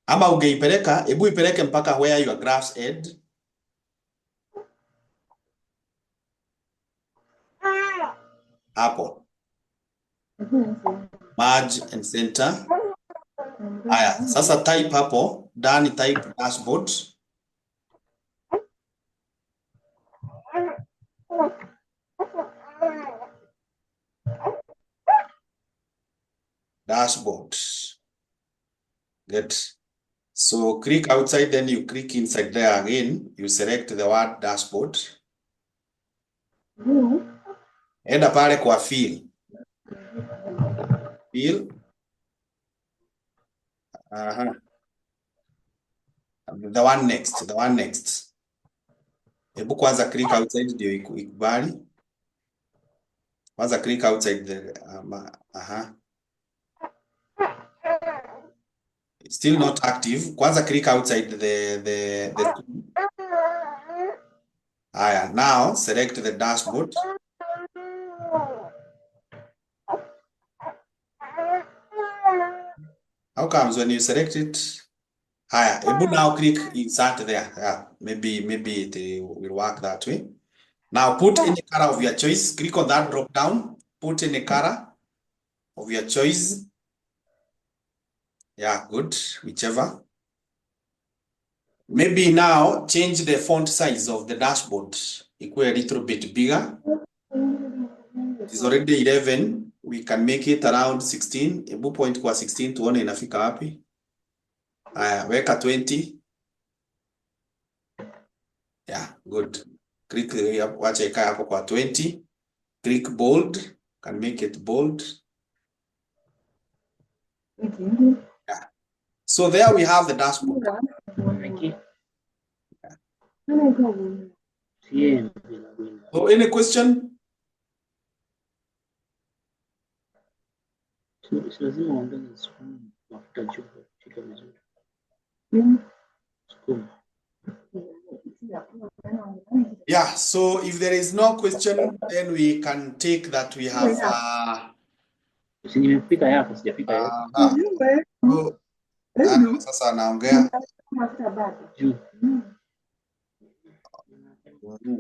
Ama ungeipeleka, hebu ipeleke mpaka where your graphs end. Hapo. Merge and center. Aya, sasa type hapo, ndani type dashboard. Dashboard. Good. So click outside, then you click inside there again. You select the word dashboard. Enda pale kwa fill. Fill. The one next. Hebu kwanza click outside ndio ikubali. Kwanza click outside the It's still not active. Kwanza click outside the Now select the dashboard. How comes when you select it? Now click insert there. Maybe it will work that way. Now put any color of your choice. Click on that drop down. Put any color of your choice. Yeah, good. Whichever. Maybe now change the font size of the dashboard. Equal a little bit bigger. It is already 11. We can make it around 16. Ebu point kwa 16 tuone inafika wapi. Weka 20. Yeah, good. Click wacha ikae hapo kwa 20. Click bold. Can make it bold. Yeah. So there we have the dashboard. So any question? Yeah, so if there is no question, then we can take that we have sasa naongea.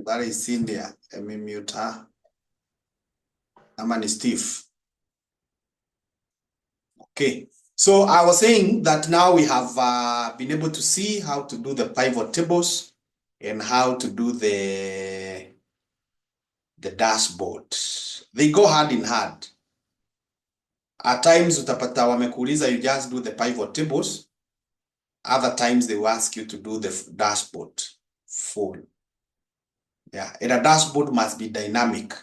That is India. Let me mute her. Ama ni Steve. Okay. So I was saying that now we have been able to see how to do the pivot tables and how to do the dashboard. They go hand in hand. At times utapata wamekuuliza you just do the pivot tables. Other times they will ask you to do the dashboard full. Yeah, and a dashboard must be dynamic.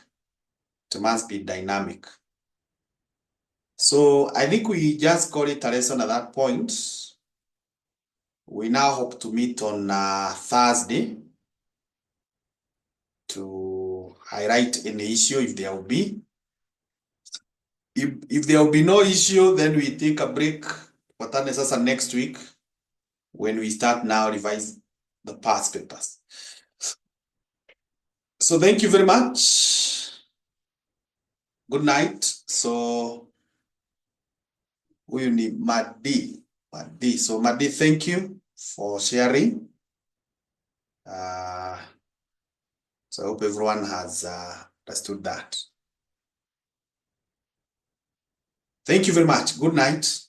It must be dynamic. So I think we just call it a lesson at that point. We now hope to meet on Thursday to highlight any issue if there will be. If there will be no issue, then we take a break. Patane sasa next week when we start now revise the past papers. So thank you very much. Good night. So huyu ni Madi. So Madi, thank you for sharing. So I hope everyone has understood that. Thank you very much. Good night.